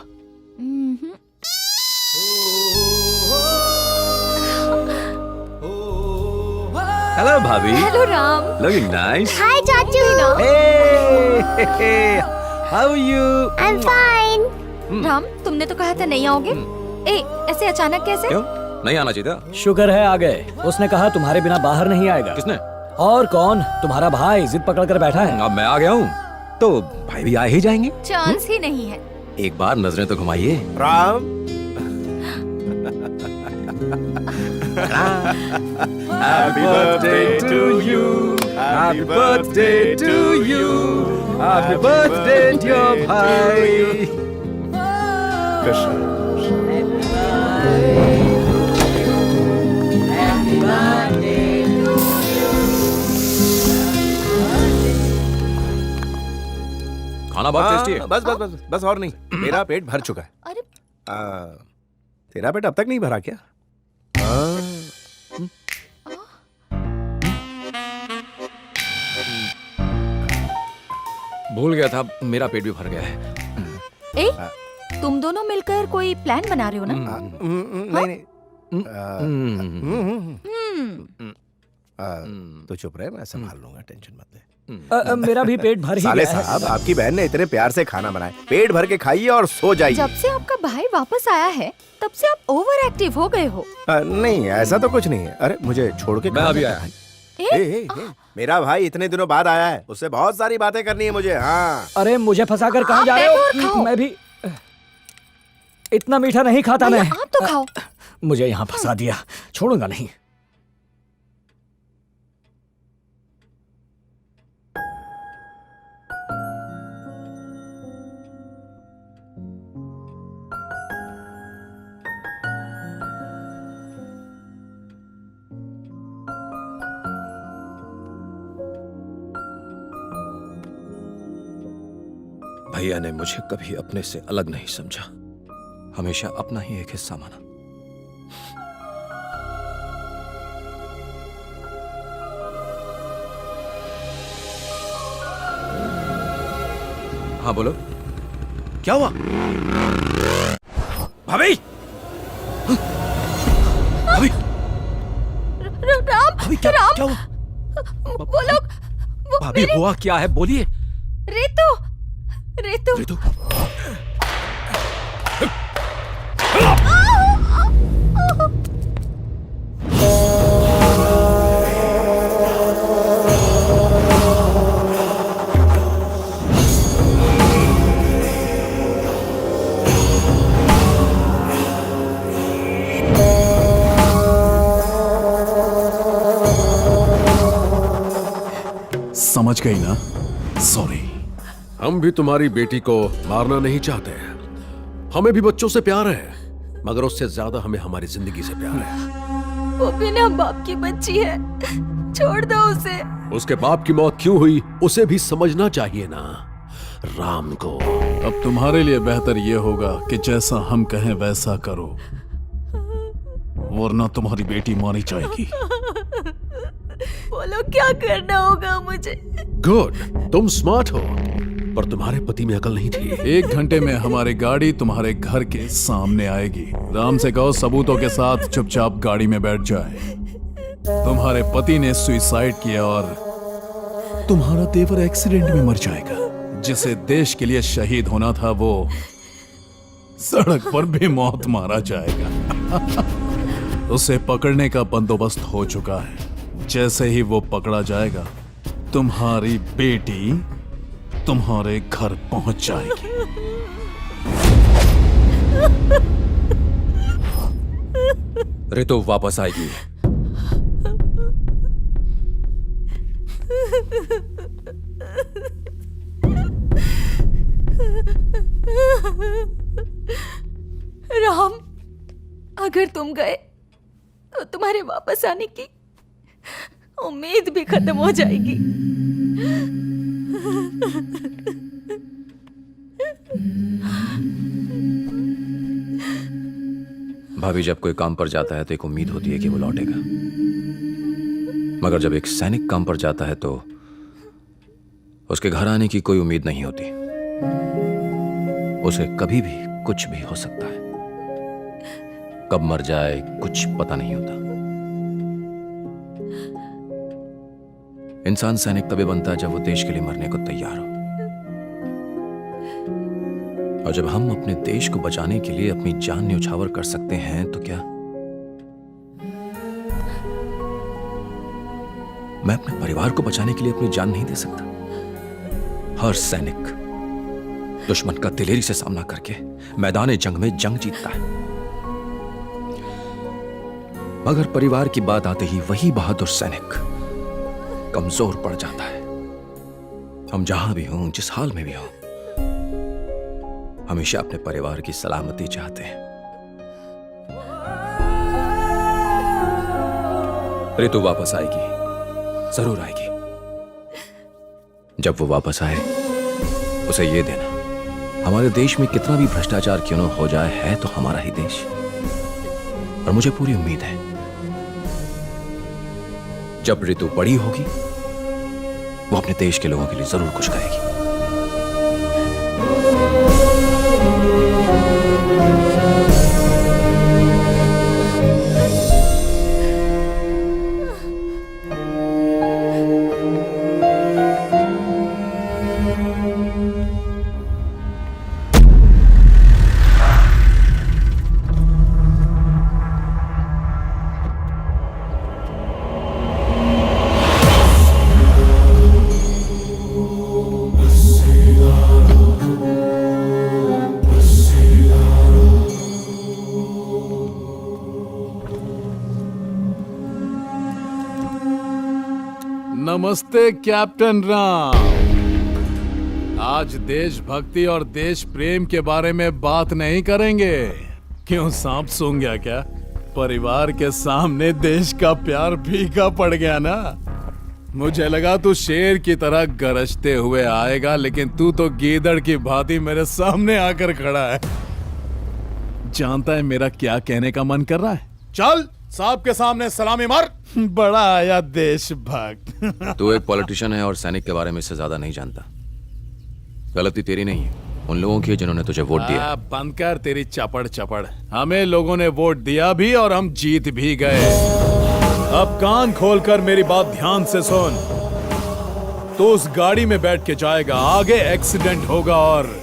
हेलो भाभी। Hello Ram. Looking nice. Hi चाचू। How are you? I am fine. Ram, तुमने तो कहा था नहीं आओगे। ए, ऐसे अचानक कैसे? क्यों नहीं आना चाहिए था? शुक्र है आ गए। उसने कहा तुम्हारे बिना बाहर नहीं आएगा। किसने? और कौन, तुम्हारा भाई जिद पकड़ कर बैठा है। अब मैं आ गया हूँ तो भाई भी आ ही जाएंगे। चांस ही नहीं है। एक बार नजरें तो घुमाइए। Ram. Happy birthday to you. Happy birthday to you. Happy birthday dear भाई। खाना बहुत टेस्टी है। बस बस बस बस और नहीं, मेरा पेट भर चुका है। अरे तेरा पेट अब तक नहीं भरा क्या? भूल गया था, मेरा पेट भी भर गया है। ए, तुम दोनों मिलकर कोई प्लान बना रहे हो ना? नहीं नहीं। तो चुप रहे, मैं संभाल लूंगा, टेंशन मत ले। मेरा भी पेट भर ही साले गया है। साहब, आपकी बहन ने इतने प्यार से खाना बनाया, पेट भर के खाइए और सो जाइए। जब से आपका भाई वापस आया है तब से आप ओवर एक्टिव हो गए हो। नहीं, ऐसा तो कुछ नहीं है। अरे मुझे छोड़ के मैं अभी आया। मेरा भाई इतने दिनों बाद आया है, उससे बहुत सारी बातें करनी है मुझे। हाँ। अरे मुझे फंसाकर कहाँ जा रहे हो? मैं भी इतना मीठा नहीं खाता मैं। आप तो खाओ। मुझे यहाँ फंसा दिया, छोड़ूंगा नहीं। भैया ने मुझे कभी अपने से अलग नहीं समझा, हमेशा अपना ही एक हिस्सा माना। हाँ बोलो, क्या हुआ? भाभी! भाभी! राम! भाभी, क्या हुआ? वो लोग, भाभी हुआ क्या है, बोलिए। रेतु! रेतु! रेतु! समझ गई ना? सॉरी। हम भी तुम्हारी बेटी को मारना नहीं चाहते। हमें भी बच्चों से प्यार है, मगर उससे ज्यादा हमें हमारी जिंदगी से प्यार है। वो बिना बाप की बच्ची है, छोड़ दो उसे। उसके बाप की मौत क्यों हुई उसे भी समझना चाहिए ना राम को। अब तुम्हारे लिए बेहतर यह होगा कि जैसा हम कहें वैसा करो, वरना तुम्हारी बेटी मारी जाएगी। बोलो क्या करना होगा मुझे? गुड, तुम स्मार्ट हो, पर तुम्हारे पति में अकल नहीं थी। 1 घंटे में हमारी गाड़ी तुम्हारे घर के सामने आएगी। राम से कहो सबूतों के साथ चुपचाप गाड़ी में बैठ जाए। तुम्हारे पति ने सुसाइड किया और तुम्हारा देवर एक्सीडेंट में मर जाएगा। जिसे देश के लिए शहीद होना था वो सड़क पर भी मौत मारा जाएगा। उसे पकड़ने का बंदोबस्त हो चुका है। जैसे ही वो पकड़ा जाएगा, तुम्हारी बेटी तुम्हारे घर पहुंच जाएगी। ऋतु वापस आएगी। राम, अगर तुम गए तो तुम्हारे वापस आने की उम्मीद भी खत्म हो जाएगी। भाभी, जब कोई काम पर जाता है तो एक उम्मीद होती है कि वो लौटेगा, मगर जब एक सैनिक काम पर जाता है तो उसके घर आने की कोई उम्मीद नहीं होती। उसे कभी भी कुछ भी हो सकता है, कब मर जाए कुछ पता नहीं होता। इंसान सैनिक तभी बनता है जब वो देश के लिए मरने को तैयार हो। और जब हम अपने देश को बचाने के लिए अपनी जान न्यौछावर कर सकते हैं तो क्या मैं अपने परिवार को बचाने के लिए अपनी जान नहीं दे सकता? हर सैनिक दुश्मन का दिलेरी से सामना करके मैदान जंग में जंग जीतता है, मगर परिवार की बात आते ही वही बहादुर सैनिक कमजोर पड़ जाता है। हम जहां भी हों, जिस हाल में भी हों, हमेशा अपने परिवार की सलामती चाहते हैं। ऋतु वापस आएगी, जरूर आएगी। जब वो वापस आए उसे ये देना, हमारे देश में कितना भी भ्रष्टाचार क्यों न हो जाए, है तो हमारा ही देश। और मुझे पूरी उम्मीद है जब ऋतु बड़ी होगी वो अपने देश के लोगों के लिए जरूर कुछ करेगी। नमस्ते कैप्टन राम। आज देशभक्ति और देश प्रेम के बारे में बात नहीं करेंगे। क्यों, सांप सूंघ गया क्या? परिवार के सामने देश का प्यार फीका पड़ गया ना। मुझे लगा तू शेर की तरह गरजते हुए आएगा, लेकिन तू तो गीदड़ की भांति मेरे सामने आकर खड़ा है। जानता है मेरा क्या कहने का मन कर रहा है? चल साहब के सामने सलामी मार। बड़ा आया देशभक्त। तू एक पॉलिटिशियन है और सैनिक के बारे में इससे ज्यादा नहीं जानता। गलती तेरी नहीं है, उन लोगों की जिन्होंने तुझे वोट दिया। बंद कर तेरी चपड़ चपड़। हमें लोगों ने वोट दिया भी और हम जीत भी गए। अब कान खोलकर मेरी बात ध्यान से सुन। तो उस गाड़ी में बैठ के जाएगा, आगे एक्सीडेंट होगा और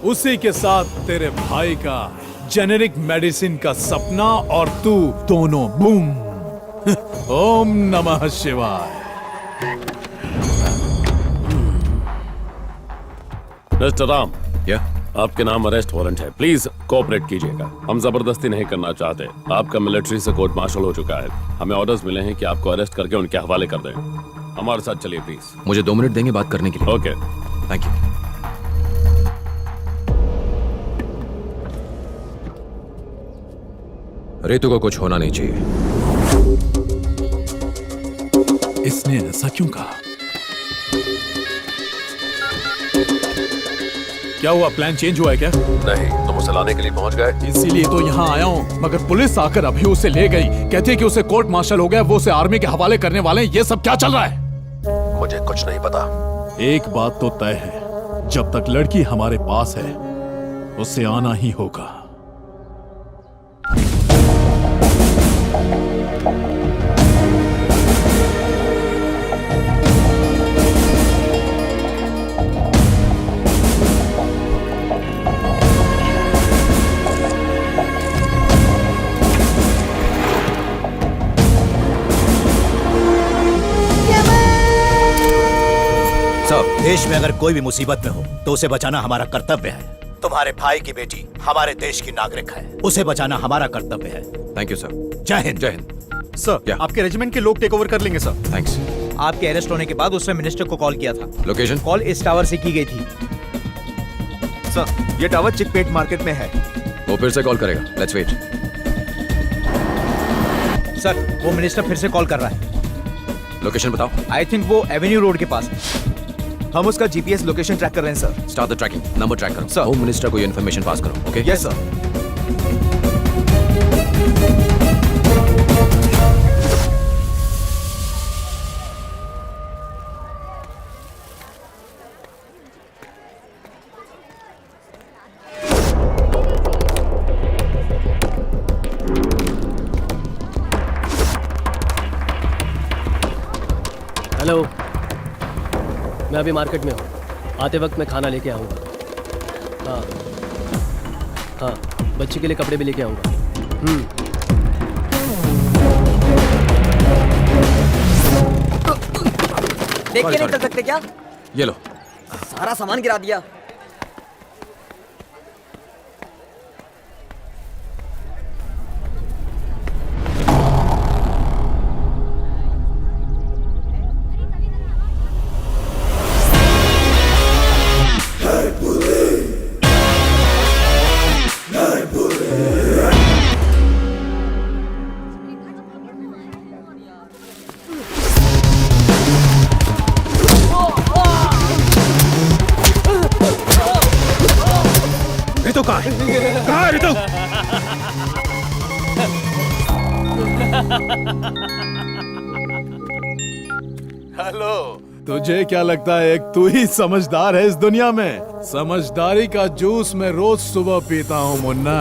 उसी के साथ तेरे भाई का जेनेरिक मेडिसिन का सपना और तू दोनों बूम। ओम नमः शिवाय। मिस्टर राम, आपके नाम अरेस्ट वारंट है, प्लीज कोऑपरेट कीजिएगा। हम जबरदस्ती नहीं करना चाहते। आपका मिलिट्री से कोर्ट मार्शल हो चुका है। हमें ऑर्डर्स मिले हैं कि आपको अरेस्ट करके उनके हवाले कर दें। हमारे साथ चलिए प्लीज। मुझे 2 मिनट देंगे बात करने के लिए? Okay, thank you. ऋतु को कुछ होना नहीं चाहिए। इसने ऐसा क्यों कहा? क्या हुआ, प्लान चेंज हुआ है क्या? नहीं, तुम उसे लाने के लिए पहुंच गए? इसीलिए तो यहाँ आया हूँ, मगर पुलिस आकर अभी उसे ले गई। कहती है कि उसे कोर्ट मार्शल हो गया, वो उसे आर्मी के हवाले करने वाले हैं। ये सब क्या चल रहा है? मुझे कुछ नहीं पता। एक बात तो तय है, जब तक लड़की हमारे पास है उसे आना ही होगा। देश में अगर कोई भी मुसीबत में हो तो उसे बचाना हमारा कर्तव्य है। तुम्हारे भाई की बेटी हमारे देश की नागरिक है, उसे बचाना हमारा कर्तव्य है। Thank you sir. जय हिंद। जय हिंद सर। आपके रेजिमेंट के लोग टेक ओवर कर लेंगे सर। थैंक्स। आपके अरेस्ट होने के बाद उसने मिनिस्टर को कॉल किया था। लोकेशन? कॉल इस टावर से की गई थी। सर, ये टावर चिकपेट मार्केट में है। वो फिर से कॉल करेगा, लेट्स वेट। सर, वो मिनिस्टर फिर से कॉल कर रहा है। लोकेशन बताओ। आई थिंक वो एवेन्यू रोड के पास है। हम उसका जीपीएस लोकेशन ट्रैक कर रहे हैं sir. Start the tracking, number track करो। होम मिनिस्टर को ये इन्फॉर्मेशन पास करो। ओके? Yes sir. हेलो, मैं अभी मार्केट में हूँ। आते वक्त मैं खाना लेके आऊँगा। हाँ हाँ, बच्ची के लिए कपड़े भी लेके आऊँगा। देख के नहीं चल सकते क्या? ये लो। सारा सामान गिरा दिया। रितु कहाँ है रितु? हेलो, तुझे क्या लगता है एक तू ही समझदार है इस दुनिया में? समझदारी का जूस मैं रोज सुबह पीता हूँ मुन्ना।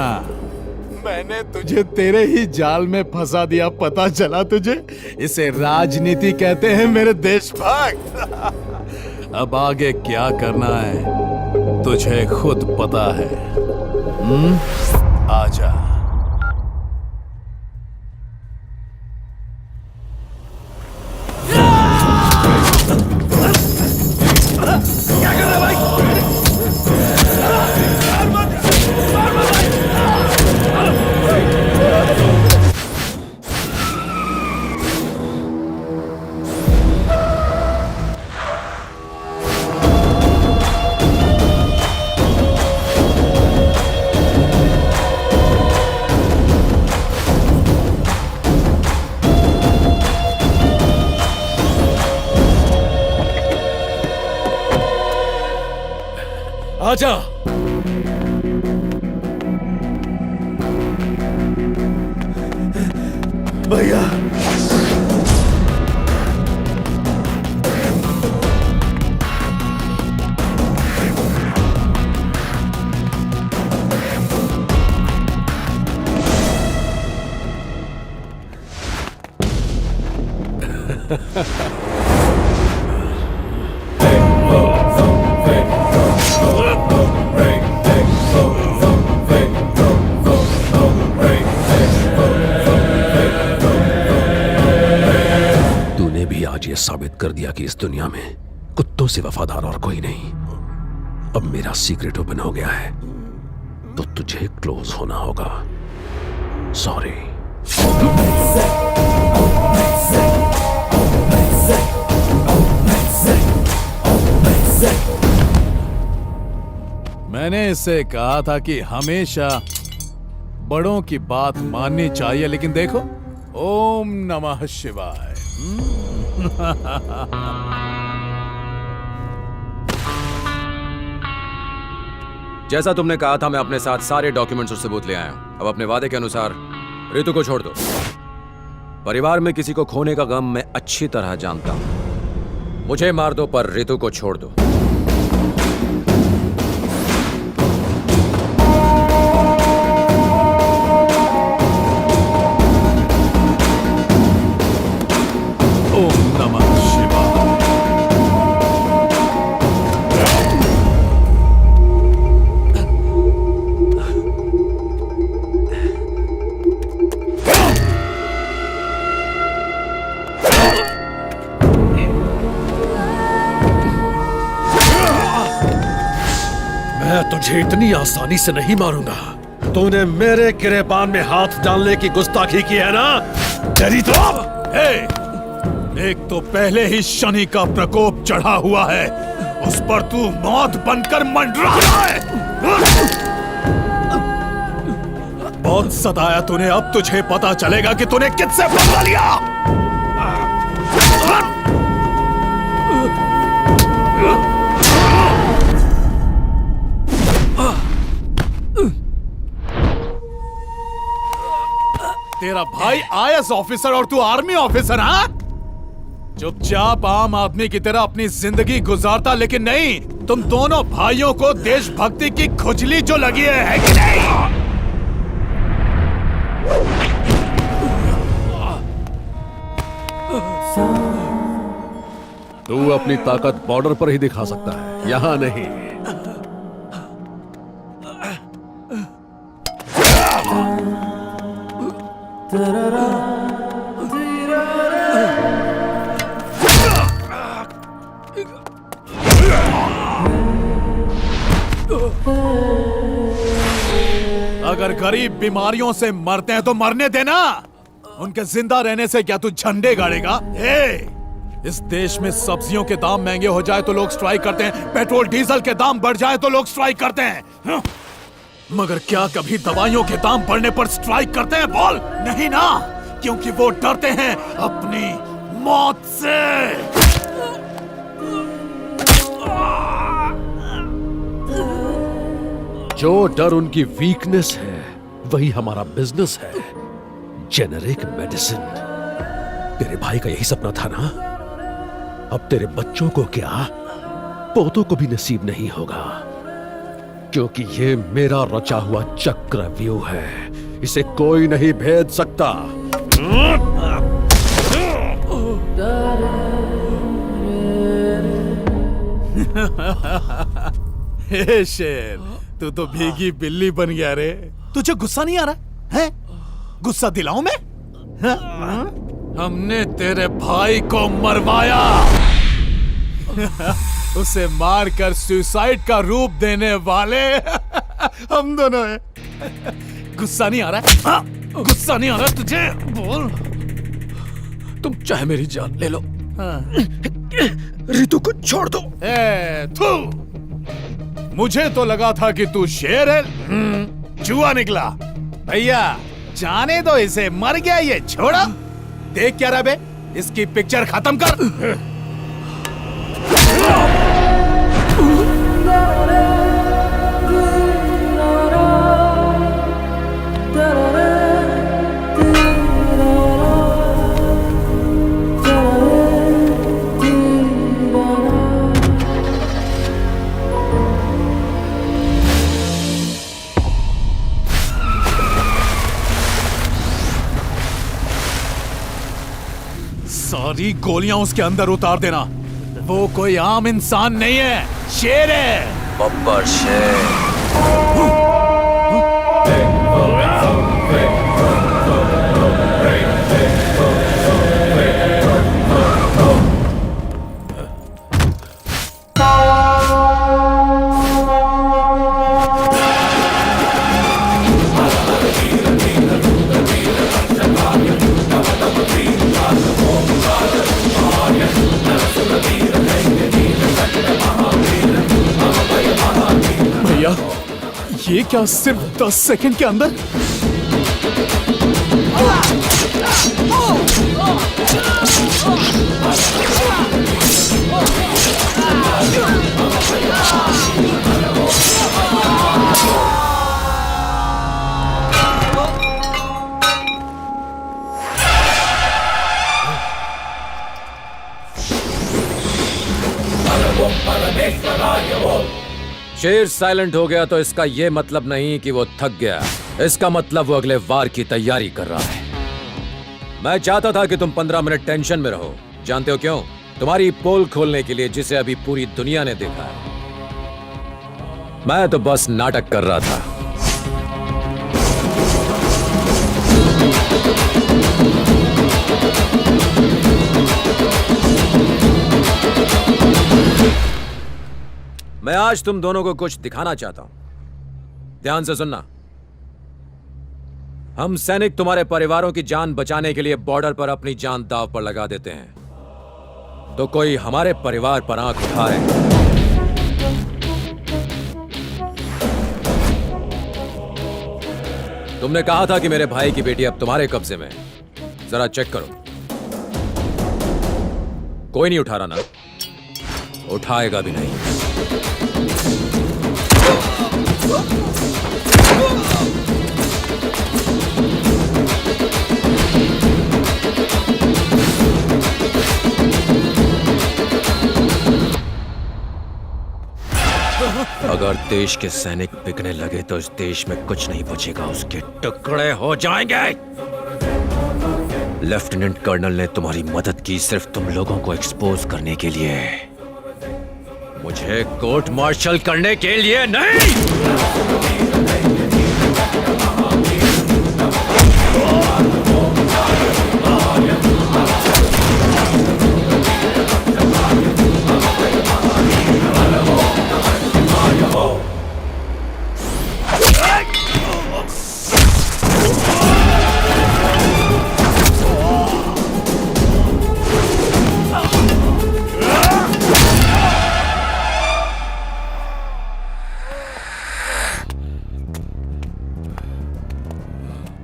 मैंने तुझे तेरे ही जाल में फंसा दिया, पता चला तुझे? इसे राजनीति कहते हैं मेरे देशभक्त। अब आगे क्या करना है तुझे खुद पता है। आजा। क्या कर रहा है भाई? आजा। भैया तूने भी आज ये साबित कर दिया कि इस दुनिया में कुत्तों से वफादार और कोई नहीं। अब मेरा सीक्रेट ओपन हो गया है तो तुझे क्लोज होना होगा। सॉरी। मैंने इससे कहा था कि हमेशा बड़ों की बात माननी चाहिए, लेकिन देखो, ओम नमः शिवाय। जैसा तुमने कहा था, मैं अपने साथ सारे डॉक्यूमेंट्स और सबूत ले आया हूं। अब अपने वादे के अनुसार रितु को छोड़ दो। परिवार में किसी को खोने का गम मैं अच्छी तरह जानता हूं। मुझे मार दो पर रितु को छोड़ दो। मैं तुझे इतनी आसानी से नहीं मारूंगा। तूने मेरे गिरेबान में हाथ डालने की गुस्ताखी की है ना? तेरी तो एक तो पहले ही शनि का प्रकोप चढ़ा हुआ है, उस पर तू मौत बनकर मंडरा रहा है। बहुत सताया तूने, अब तुझे पता चलेगा कि तूने किससे बदला लिया। तेरा भाई आईएएस ऑफिसर और तू आर्मी ऑफिसर, हाँ? चुपचाप आम आदमी की तरह अपनी जिंदगी गुजारता, लेकिन नहीं, तुम दोनों भाइयों को देशभक्ति की खुजली जो लगी है कि नहीं? तू अपनी ताकत बॉर्डर पर ही दिखा सकता है, यहां नहीं। अगर गरीब बीमारियों से मरते हैं तो मरने देना, उनके जिंदा रहने से क्या तू झंडे गाड़ेगा? इस देश में सब्जियों के दाम महंगे हो जाए तो लोग स्ट्राइक करते हैं, पेट्रोल डीजल के दाम बढ़ जाए तो लोग स्ट्राइक करते हैं, मगर क्या कभी दवाइयों के दाम बढ़ने पर स्ट्राइक करते हैं? बोल। नहीं ना, क्योंकि वो डरते हैं अपनी मौत से। जो डर उनकी वीकनेस है वही हमारा बिजनेस है, जेनेरिक मेडिसिन। तेरे भाई का यही सपना था ना? अब तेरे बच्चों को क्या, पोतों को भी नसीब नहीं होगा, क्योंकि ये मेरा रचा हुआ चक्रव्यूह है, इसे कोई नहीं भेद सकता। हे शेर, तू तो भीगी बिल्ली बन गया रे। तुझे गुस्सा नहीं आ रहा है? गुस्सा दिलाऊं मैं? हमने तेरे भाई को मरवाया, उसे मारकर सुसाइड का रूप देने वाले हम दोनों हैं। गुस्सा नहीं आ रहा है? गुस्सा नहीं आ रहा तुझे? बोल। तुम चाहे मेरी जान ले लो, रितु को छोड़ दो। थू, मुझे तो लगा था कि तू शेर है, चूहा निकला। भैया जाने दो इसे, मर गया ये, छोड़ो। देख क्या रहा बे, इसकी पिक्चर खत्म कर। सारी गोलियां उसके अंदर उतार देना। वो कोई आम इंसान नहीं है, शेर है। बब्बर शेर। ये क्या सिर्फ 10 सेकंड के अंदर? शेर साइलेंट हो गया तो इसका यह मतलब नहीं कि वो थक गया, इसका मतलब वो अगले वार की तैयारी कर रहा है। मैं चाहता था कि तुम 15 मिनट टेंशन में रहो। जानते हो क्यों? तुम्हारी पोल खोलने के लिए, जिसे अभी पूरी दुनिया ने देखा है। मैं तो बस नाटक कर रहा था। मैं आज तुम दोनों को कुछ दिखाना चाहता हूं। ध्यान से सुनना। हम सैनिक तुम्हारे परिवारों की जान बचाने के लिए बॉर्डर पर अपनी जान दांव पर लगा देते हैं, तो कोई हमारे परिवार पर आंख उठाए तुमने कहा था कि मेरे भाई की बेटी अब तुम्हारे कब्जे में है। जरा चेक करो। कोई नहीं उठा रहा ना? उठाएगा भी नहीं। अगर देश के सैनिक बिकने लगे तो इस देश में कुछ नहीं बचेगा, उसके टुकड़े हो जाएंगे। लेफ्टिनेंट कर्नल ने तुम्हारी मदद की सिर्फ तुम लोगों को एक्सपोज करने के लिए, मुझे कोर्ट मार्शल करने के लिए नहीं।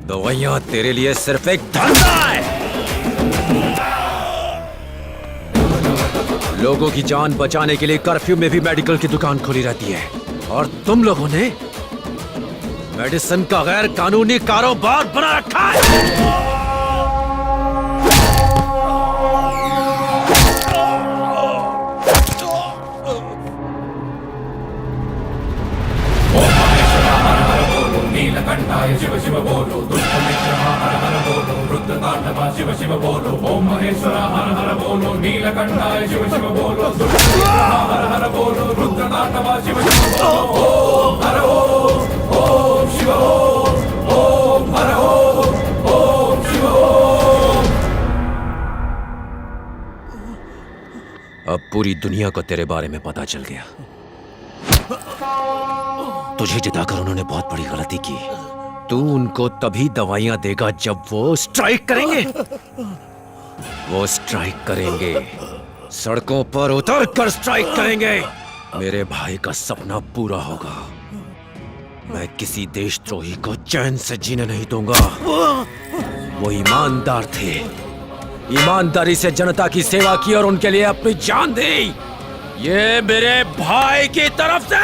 दवाइयां तेरे लिए सिर्फ एक धंधा है। लोगों की जान बचाने के लिए कर्फ्यू में भी मेडिकल की दुकान खुली रहती है, और तुम लोगों ने मेडिसिन का गैर कानूनी कारोबार बना रखा है। नीलकंठाय शिव शिव बोलो, दुष्ट मित्र हर हर बोलो, रुद्रतांडवा शिव शिव बोलो, ओम महेश्वर हर हर बोलो, नीलकंठाय शिव शिव बोलो, दुष्ट मित्र हर हर बोलो, रुद्रतांडवा शिव शिव बोलो, ओम हर ओम शिव ओम हर ओम शिव ओम। अब पूरी दुनिया को तेरे बारे में पता चल गया। तुझे जिताकर उन्होंने बहुत बड़ी गलती की। तू उनको तभी दवाइयां देगा जब वो स्ट्राइक करेंगे। वो स्ट्राइक करेंगे, सड़कों पर उतर कर स्ट्राइक करेंगे। मेरे भाई का सपना पूरा होगा। मैं किसी देशद्रोही को चैन से जीने नहीं दूंगा। वो ईमानदार थे, ईमानदारी से जनता की सेवा की और उनके लिए अपनी जान दी। ये मेरे भाई की तरफ से।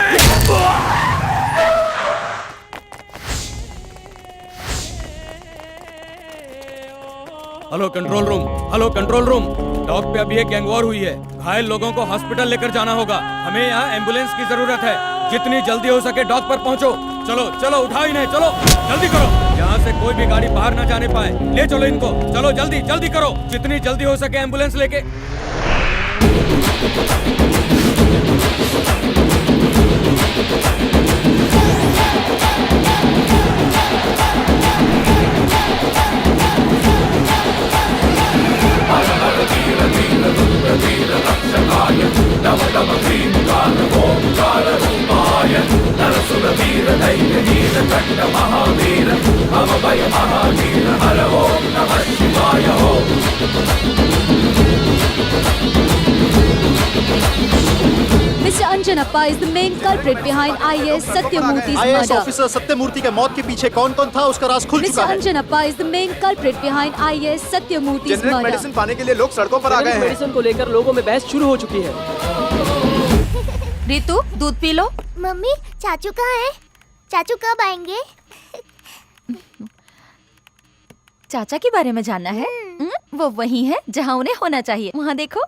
Hello control room, hello control room. Dock पे अभी एक गैंग वॉर हुई है। घायल लोगों को हॉस्पिटल लेकर जाना होगा। हमें यहाँ एम्बुलेंस की जरूरत है। जितनी जल्दी हो सके डॉक पर पहुँचो। चलो चलो, उठाओ इन्हें, चलो जल्दी करो। यहाँ से कोई भी गाड़ी बाहर ना जाने पाए। ले चलो इनको, चलो जल्दी जल्दी करो। जितनी जल्दी हो सके एम्बुलेंस लेके। Mr. Anjanappa is the main culprit behind IAS Satyamurthy's IAS murder. Officer Satyamurthy के मौत के पीछे कौन कौन था उसका राज खुल चुका Mr. है। Anjanappa is the main culprit behind IAS Satyamurthy's generic murder. Medicine पाने के लिए लोग सड़कों पर आ गए हैं। मेडिसिन को लेकर लोगों में बहस शुरू हो चुकी है। रितु, दूध पी लो। मम्मी, चाचू कहाँ है? चाचू कब आएंगे? चाचा के बारे में जानना है? वो वही है जहाँ उन्हें होना चाहिए। वहाँ देखो।